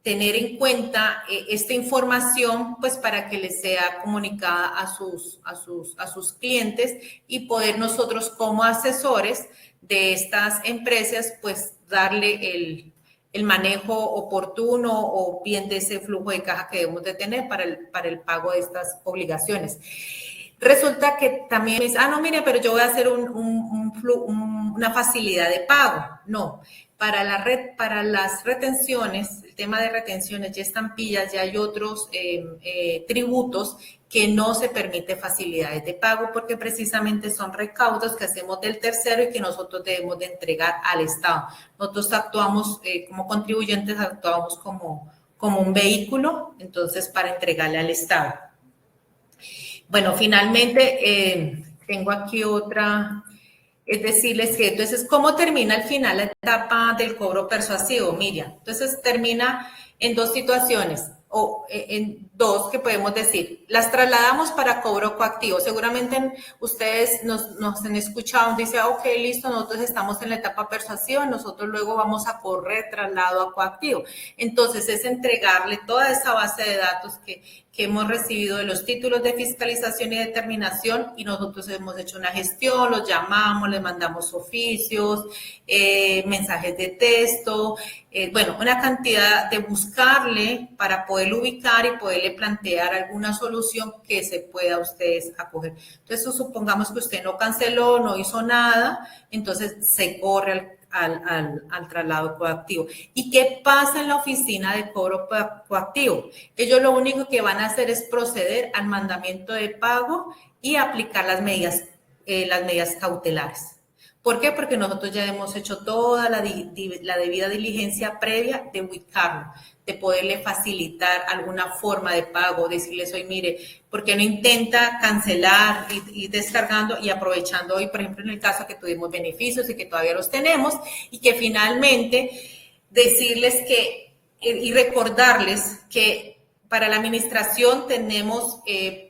tener en cuenta esta información, pues para que les sea comunicada a sus clientes y poder nosotros como asesores de estas empresas, pues darle el manejo oportuno o bien de ese flujo de caja que debemos de tener para el pago de estas obligaciones. Resulta que también me dice, no, mire, pero yo voy a hacer una facilidad de pago. No, para las retenciones, el tema de retenciones y estampillas, ya hay otros tributos que no se permite facilidades de pago porque precisamente son recaudos que hacemos del tercero y que nosotros debemos de entregar al Estado. Nosotros actuamos como contribuyentes, actuamos como un vehículo, entonces para entregarle al Estado. Bueno, finalmente tengo aquí otra, es decirles que entonces, ¿cómo termina al final la etapa del cobro persuasivo, Miriam? Entonces, termina en 2 situaciones, o en 2 que podemos decir. Las trasladamos para cobro coactivo. Seguramente ustedes nos han escuchado, dice, ok, listo, nosotros estamos en la etapa persuasiva, nosotros luego vamos a correr traslado a coactivo. Entonces, es entregarle toda esa base de datos que hemos recibido de los títulos de fiscalización y determinación y nosotros hemos hecho una gestión, los llamamos, les mandamos oficios, mensajes de texto, bueno, una cantidad de buscarle para poder ubicar y poderle puede plantear alguna solución que se pueda ustedes acoger. Entonces, supongamos que usted no canceló, no hizo nada, entonces se corre al traslado coactivo. ¿Y qué pasa en la oficina de cobro coactivo? Ellos lo único que van a hacer es proceder al mandamiento de pago y aplicar las medidas cautelares. ¿Por qué? Porque nosotros ya hemos hecho toda la debida diligencia previa de ubicarlo, de poderle facilitar alguna forma de pago, decirles hoy, mire, ¿por qué no intenta cancelar y descargando y aprovechando hoy, por ejemplo, en el caso que tuvimos beneficios y que todavía los tenemos y que finalmente decirles que y recordarles que para la administración tenemos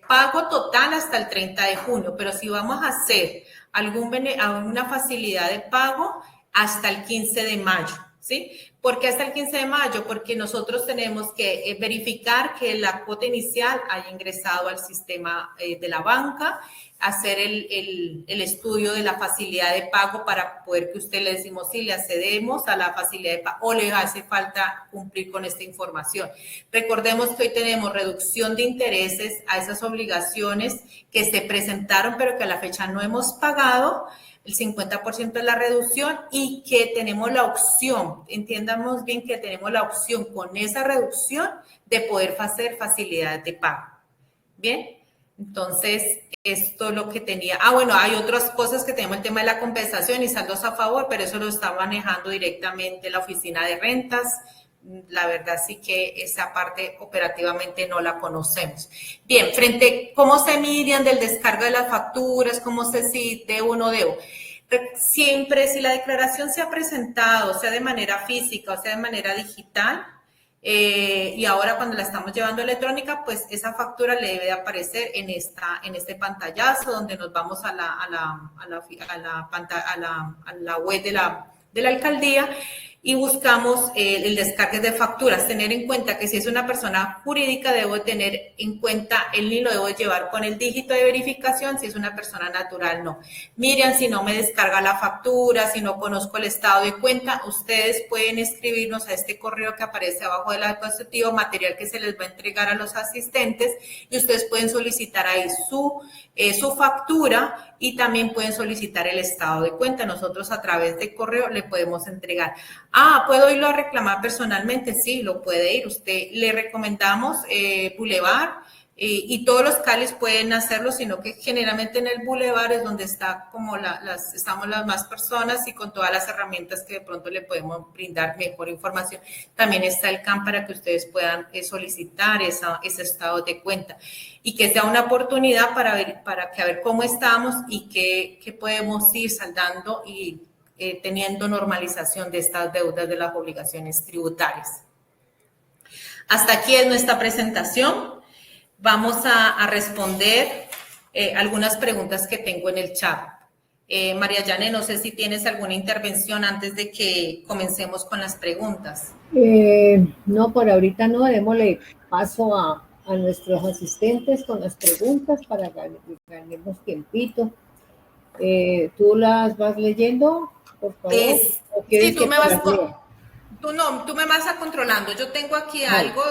pago total hasta el 30 de junio, pero si vamos a hacer alguna facilidad de pago hasta el 15 de mayo, ¿sí? ¿Por qué hasta el 15 de mayo? Porque nosotros tenemos que verificar que la cuota inicial haya ingresado al sistema de la banca, hacer el estudio de la facilidad de pago para poder que usted le decimos si le accedemos a la facilidad de pago o le hace falta cumplir con esta información. Recordemos que hoy tenemos reducción de intereses a esas obligaciones que se presentaron pero que a la fecha no hemos pagado, el 50% de la reducción y que tenemos la opción, entiendamos bien que tenemos la opción con esa reducción de poder hacer facilidades de pago. Bien, entonces esto es lo que tenía. Bueno, hay otras cosas que tenemos, el tema de la compensación y saldos a favor, pero eso lo está manejando directamente la oficina de rentas. La verdad sí que esa parte operativamente no la conocemos. Bien, ¿cómo se midían del descargo de las facturas? ¿Cómo sé si debo o no debo? Siempre, si la declaración se ha presentado, sea de manera física o sea de manera digital, y ahora cuando la estamos llevando electrónica, pues esa factura le debe aparecer en este pantallazo donde nos vamos a la web de la alcaldía y buscamos el descargue de facturas. Tener en cuenta que si es una persona jurídica, debo tener en cuenta el NIL, lo debo llevar con el dígito de verificación. Si es una persona natural, no. Miriam, si no me descarga la factura, si no conozco el estado de cuenta, ustedes pueden escribirnos a este correo que aparece abajo del diapositivo, material que se les va a entregar a los asistentes, y ustedes pueden solicitar ahí su factura y también pueden solicitar el estado de cuenta. Nosotros a través de correo le podemos entregar. ¿Puedo irlo a reclamar personalmente? Sí, lo puede ir. Usted le recomendamos Boulevard y todos los CALIs pueden hacerlo, sino que generalmente en el Boulevard es donde está estamos las más personas y con todas las herramientas que de pronto le podemos brindar mejor información. También está el CAM para que ustedes puedan solicitar ese estado de cuenta y que sea una oportunidad para ver cómo estamos y qué podemos ir saldando y teniendo normalización de estas deudas de las obligaciones tributarias. Hasta aquí es nuestra presentación. Vamos a responder algunas preguntas que tengo en el chat. María Yane, no sé si tienes alguna intervención antes de que comencemos con las preguntas. No, por ahorita no. Démosle paso a nuestros asistentes con las preguntas para que ganemos tiempito. ¿Tú las vas leyendo, por favor? Sí, tú me vas a controlando. Yo tengo aquí algo,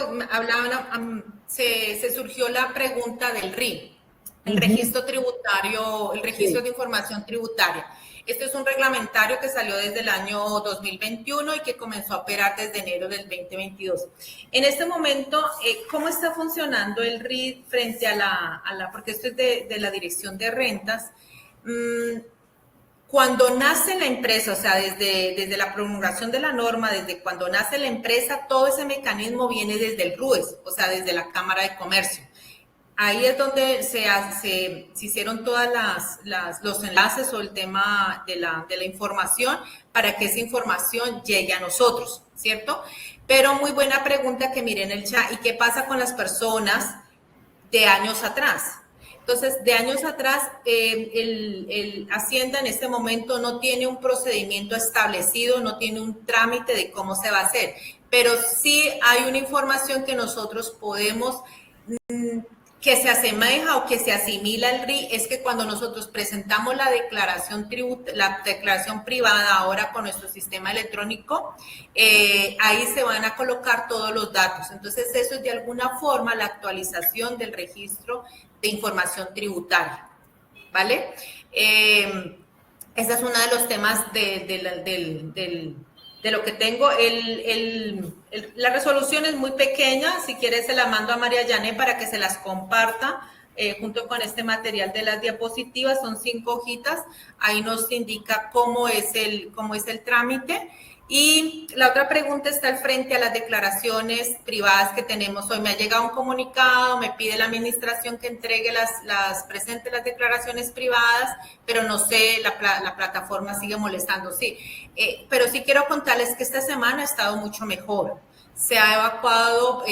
se surgió la pregunta del RIN, el registro tributario, el registro de información tributaria. Este es un reglamentario que salió desde el año 2021 y que comenzó a operar desde enero del 2022. En este momento, ¿cómo está funcionando el RID frente a porque esto es de la Dirección de Rentas? Cuando nace la empresa, o sea, desde la promulgación de la norma, desde cuando nace la empresa, todo ese mecanismo viene desde el RUES, o sea, desde la Cámara de Comercio. Ahí es donde se hicieron todas los enlaces o el tema de la información para que esa información llegue a nosotros, ¿cierto? Pero muy buena pregunta que miren el chat. ¿Y qué pasa con las personas de años atrás? Entonces, de años atrás, el Hacienda en este momento no tiene un procedimiento establecido, no tiene un trámite de cómo se va a hacer, pero sí hay una información que nosotros podemos que se asemeja o que se asimila al RI es que cuando nosotros presentamos la declaración privada ahora con nuestro sistema electrónico, ahí se van a colocar todos los datos. Entonces, eso es de alguna forma la actualización del registro de información tributaria, ¿vale? Ese es uno de los temas de lo que tengo. La resolución es muy pequeña, si quieres se la mando a María Yané para que se las comparta junto con este material de las diapositivas, son 5 hojitas, ahí nos indica cómo es el trámite. Y la otra pregunta está al frente a las declaraciones privadas que tenemos hoy. Me ha llegado un comunicado, me pide la administración que entregue presente las declaraciones privadas, pero no sé, la plataforma sigue molestando, sí. Pero sí quiero contarles que esta semana ha estado mucho mejor. Se ha evacuado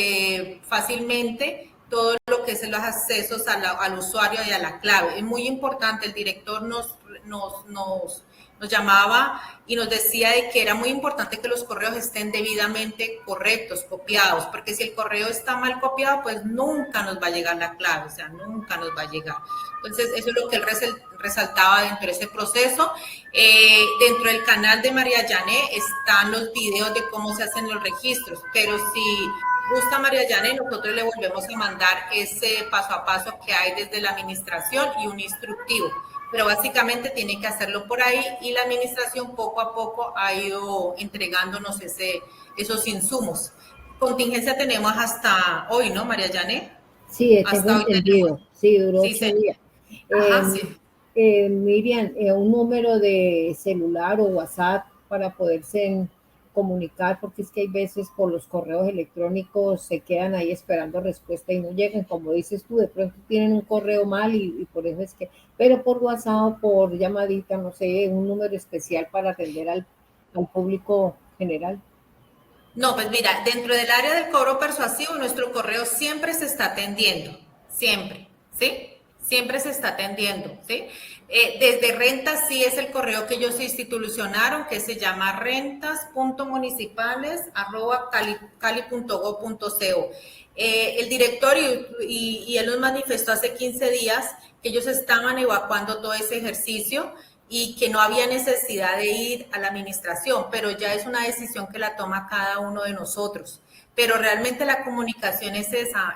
fácilmente todo lo que es los accesos al usuario y a la clave. Es muy importante, el director nos llamaba y nos decía de que era muy importante que los correos estén debidamente correctos, copiados, porque si el correo está mal copiado, pues nunca nos va a llegar la clave, o sea, nunca nos va a llegar. Entonces, eso es lo que él resaltaba dentro de ese proceso. Dentro del canal de María Yané están los videos de cómo se hacen los registros, pero si gusta María Yané, nosotros le volvemos a mandar ese paso a paso que hay desde la administración y un instructivo. Pero básicamente tiene que hacerlo por ahí y la administración poco a poco ha ido entregándonos esos insumos. Contingencia tenemos hasta hoy, ¿no, María Yané? Sí, tengo entendido. Sí, duró 8 días. Ajá, sí. Miriam, un número de celular o WhatsApp para poderse comunicar, porque es que hay veces por los correos electrónicos se quedan ahí esperando respuesta y no llegan, como dices tú, de pronto tienen un correo mal y por eso es que, pero por WhatsApp, por llamadita, no sé, un número especial para atender al público general. No, pues mira, dentro del área del cobro persuasivo, nuestro correo siempre se está atendiendo, siempre, ¿sí? Siempre se está atendiendo, ¿sí? Desde rentas sí es el correo que ellos institucionaron, que se llama rentas.municipales@cali.gov.co. El director y él nos manifestó hace 15 días que ellos estaban evacuando todo ese ejercicio y que no había necesidad de ir a la administración, pero ya es una decisión que la toma cada uno de nosotros. Pero realmente la comunicación es esa,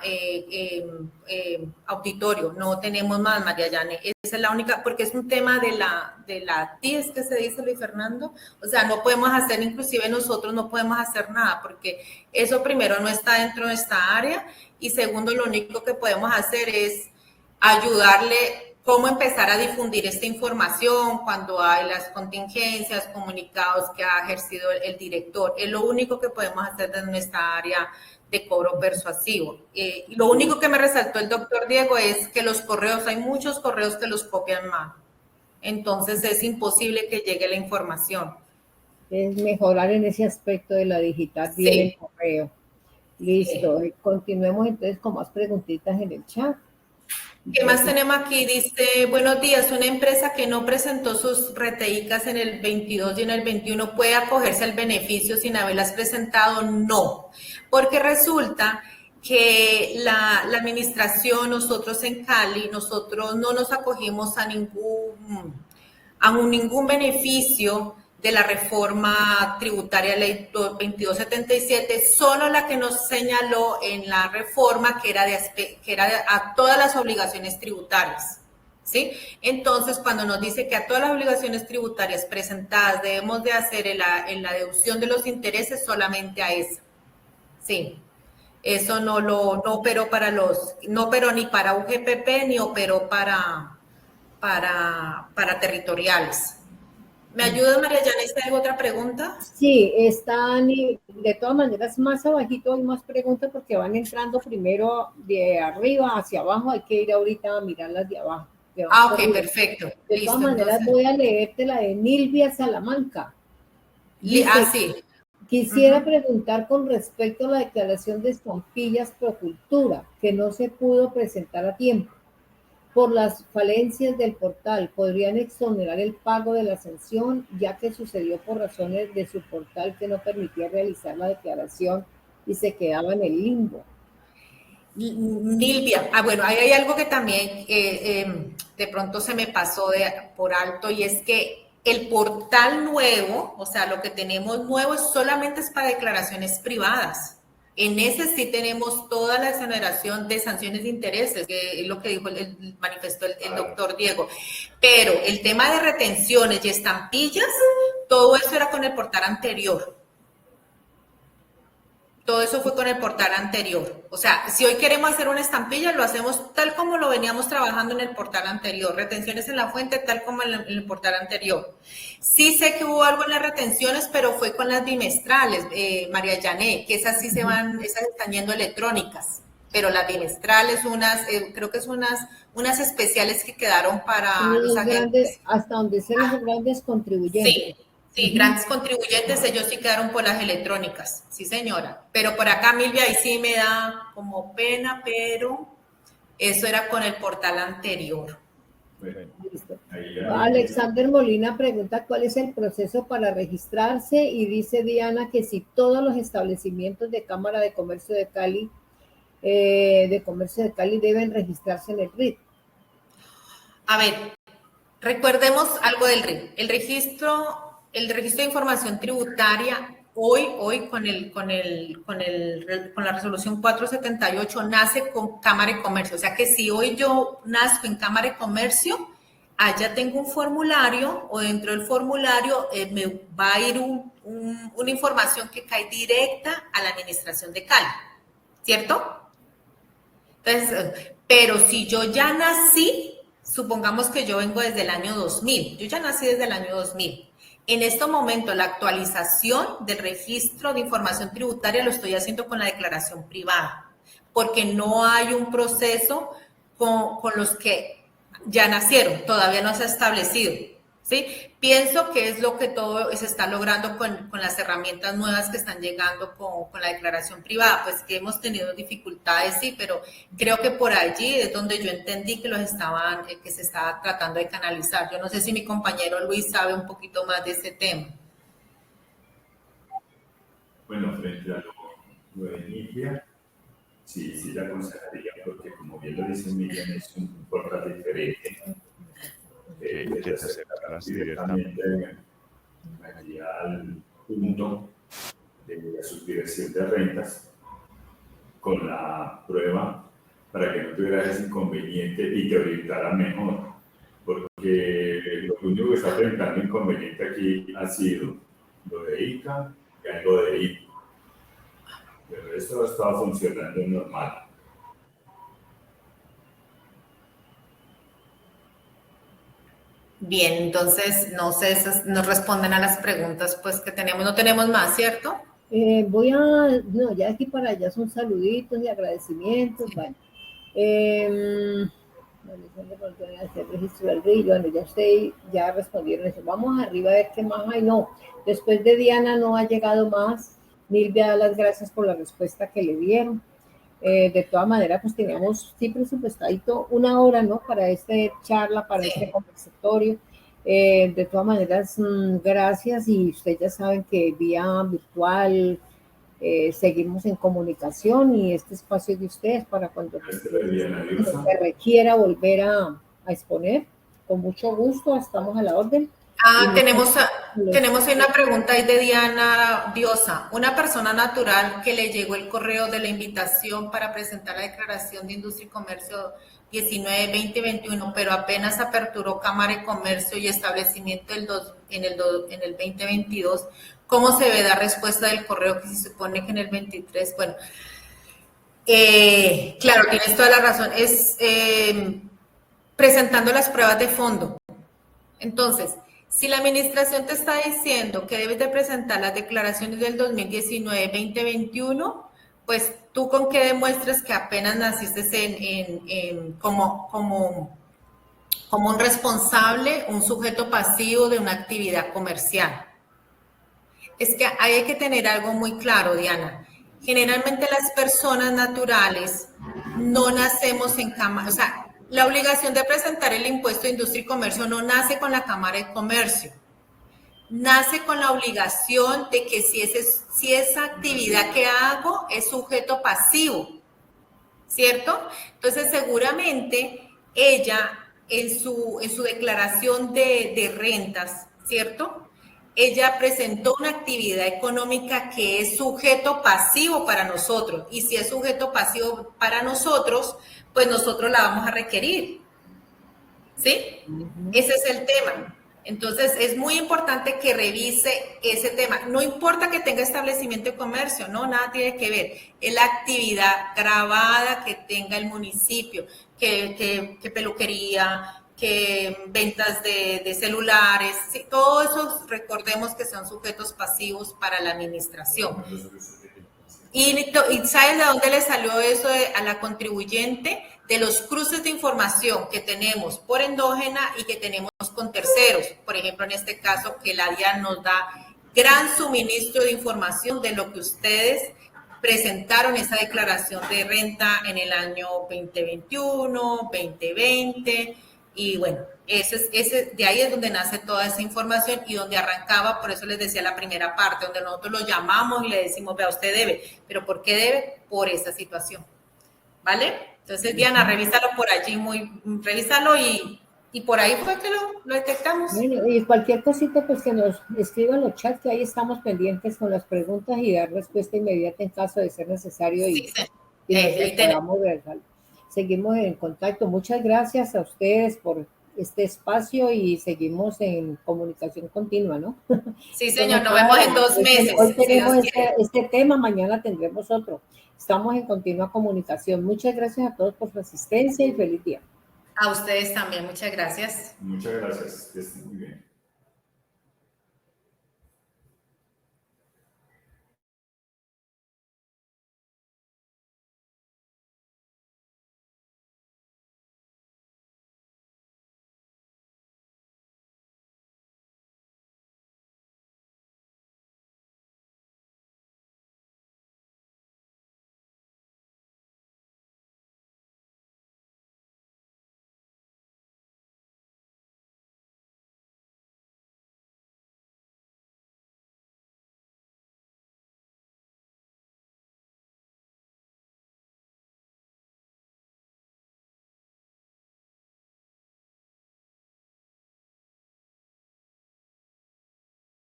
auditorio, no tenemos más, María Yané, esa es la única, porque es un tema de la TIES que se dice, Luis Fernando, o sea, no podemos hacer, inclusive nosotros no podemos hacer nada, porque eso primero no está dentro de esta área, y segundo, lo único que podemos hacer es ayudarle cómo empezar a difundir esta información cuando hay las contingencias, comunicados que ha ejercido el director. Es lo único que podemos hacer desde nuestra área de cobro persuasivo. Y lo único que me resaltó el doctor Diego es que los correos, hay muchos correos que los copian mal. Entonces es imposible que llegue la información. Es mejorar en ese aspecto de la digital bien el correo. Listo, continuemos entonces con más preguntitas en el chat. ¿Qué más tenemos aquí? Dice, buenos días, una empresa que no presentó sus RTICAs en el 22 y en el 21, ¿puede acogerse al beneficio sin haberlas presentado? No, porque resulta que la administración, nosotros en Cali, nosotros no nos acogimos a ningún beneficio de la reforma tributaria ley 2277, solo la que nos señaló en la reforma que era a todas las obligaciones tributarias, ¿sí? Entonces, cuando nos dice que a todas las obligaciones tributarias presentadas debemos de hacer en la deducción de los intereses solamente a esa, ¿sí? Eso no operó no operó ni para UGPP ni operó para territoriales. ¿Me ayuda, María Yané? ¿Hay otra pregunta? Sí, están, de todas maneras, más abajito hay más preguntas porque van entrando primero de arriba hacia abajo, hay que ir ahorita a mirarlas de abajo. Ok, perfecto. De Listo, todas maneras, entonces voy a leerte la de Nilvia Salamanca. Dice, sí. Quisiera preguntar con respecto a la declaración de estampillas Procultura, que no se pudo presentar a tiempo. Por las falencias del portal, podrían exonerar el pago de la sanción, ya que sucedió por razones de su portal que no permitía realizar la declaración y se quedaba en el limbo. Milvia, bueno, ahí hay algo que también de pronto se me pasó por alto, y es que el portal nuevo, o sea, lo que tenemos nuevo solamente es para declaraciones privadas. En ese sí tenemos toda la exoneración de sanciones de intereses, que es lo que dijo el manifestó el doctor Diego. Pero el tema de retenciones y estampillas, todo eso era con el portal anterior. Todo eso fue con el portal anterior. O sea, si hoy queremos hacer una estampilla, lo hacemos tal como lo veníamos trabajando en el portal anterior. Retenciones en la fuente, tal como en el portal anterior. Sí sé que hubo algo en las retenciones, pero fue con las bimestrales, María Yané, que esas sí esas están yendo electrónicas. Pero las bimestrales, creo que son unas especiales que quedaron para los agentes. Hasta donde sean los grandes contribuyentes. Sí. Sí, grandes contribuyentes, ellos sí quedaron por las electrónicas, sí señora. Pero por acá, Milvia, ahí sí me da como pena, pero eso era con el portal anterior. Listo. Alexander Molina pregunta cuál es el proceso para registrarse, y dice Diana que si todos los establecimientos de Cámara de Comercio de Cali, deben registrarse en el RIT. A ver, recordemos algo del RIT. El registro de información tributaria hoy con la resolución 478 nace con Cámara de Comercio. O sea que si hoy yo nazco en Cámara de Comercio, allá tengo un formulario, o dentro del formulario me va a ir una información que cae directa a la administración de Cali, ¿cierto? Entonces, pero si yo ya nací, supongamos que yo vengo desde el año 2000, yo ya nací desde el año 2000. En este momento, la actualización del registro de información tributaria lo estoy haciendo con la declaración privada, porque no hay un proceso con los que ya nacieron, todavía no se ha establecido, ¿sí? Pienso que es lo que todo se está logrando con las herramientas nuevas que están llegando con la declaración privada, pues que hemos tenido dificultades, sí, pero creo que por allí es donde yo entendí que que se estaba tratando de canalizar. Yo no sé si mi compañero Luis sabe un poquito más de ese tema. Bueno, frente a lo de Milvia, sí la aconsejaría, porque como bien lo dice Miriam, es un portal diferente. Que se acercaras directamente allí al punto de la subdirección de rentas con la prueba para que no tuvieras ese inconveniente y te orientara mejor, porque lo único que está presentando inconveniente aquí ha sido lo de ICA y algo de ICO. El resto ha estado funcionando normal. Bien, entonces, no sé, esas nos responden a las preguntas pues que tenemos. No tenemos más, ¿cierto? Ya aquí para allá son saluditos y agradecimientos. Sí. Bueno, hacer registro del RIT. Bueno, ya respondieron eso. Vamos arriba a ver qué más hay. No, después de Diana no ha llegado más. Milvia da las gracias por la respuesta que le dieron. De todas maneras, pues teníamos presupuestadito una hora, ¿no? Para esta charla, para este conversatorio. De todas maneras, gracias, y ustedes ya saben que vía virtual seguimos en comunicación, y este espacio es de ustedes para cuando se requiera volver a exponer. Con mucho gusto, estamos a la orden. Tenemos una pregunta ahí de Diana Diosa. Una persona natural que le llegó el correo de la invitación para presentar la declaración de industria y comercio 19-2021, pero apenas aperturó Cámara de Comercio y establecimiento en el 2022, ¿cómo se ve la respuesta del correo que se supone que en el 23? Bueno, claro, tienes toda la razón. Es presentando las pruebas de fondo. Entonces, si la administración te está diciendo que debes de presentar las declaraciones del 2019-2021, pues tú con qué demuestras que apenas naciste como un responsable, un sujeto pasivo de una actividad comercial. Es que ahí hay que tener algo muy claro, Diana. Generalmente las personas naturales no nacemos en cámara, o sea, la obligación de presentar el impuesto de industria y comercio no nace con la Cámara de Comercio. Nace con la obligación de que si esa actividad que hago es sujeto pasivo, ¿cierto? Entonces, seguramente ella en su declaración de rentas, ¿cierto? Ella presentó una actividad económica que es sujeto pasivo para nosotros. Y si es sujeto pasivo para nosotros, pues nosotros la vamos a requerir. ¿Sí? Ese es el tema. Entonces, es muy importante que revise ese tema. No importa que tenga establecimiento de comercio, no, nada tiene que ver. Es la actividad grabada que tenga el municipio, que peluquería, que ventas de celulares, ¿sí? Todo eso recordemos que son sujetos pasivos para la administración. ¿Y sabes de dónde le salió eso a la contribuyente? De los cruces de información que tenemos por endógena y que tenemos con terceros. Por ejemplo, en este caso, que la DIAN nos da gran suministro de información de lo que ustedes presentaron esa declaración de renta en el año 2021, 2020, y bueno, de ahí es donde nace toda esa información y donde arrancaba, por eso les decía la primera parte, donde nosotros lo llamamos y le decimos, vea, usted debe, pero ¿por qué debe? Por esa situación, ¿vale? Entonces, Diana, revísalo por allí, revísalo y por ahí fue que lo detectamos. Bueno, y cualquier cosita, pues que nos escriban los chats, que ahí estamos pendientes con las preguntas y dar respuesta inmediata en caso de ser necesario y podamos ver. Seguimos en contacto. Muchas gracias a ustedes por este espacio y seguimos en comunicación continua, ¿no? Sí, señor, nos vemos en 2 meses. Hoy tenemos este tema, mañana tendremos otro. Estamos en continua comunicación. Muchas gracias a todos por su asistencia y feliz día. A ustedes también, muchas gracias. Muchas gracias, que estén muy bien.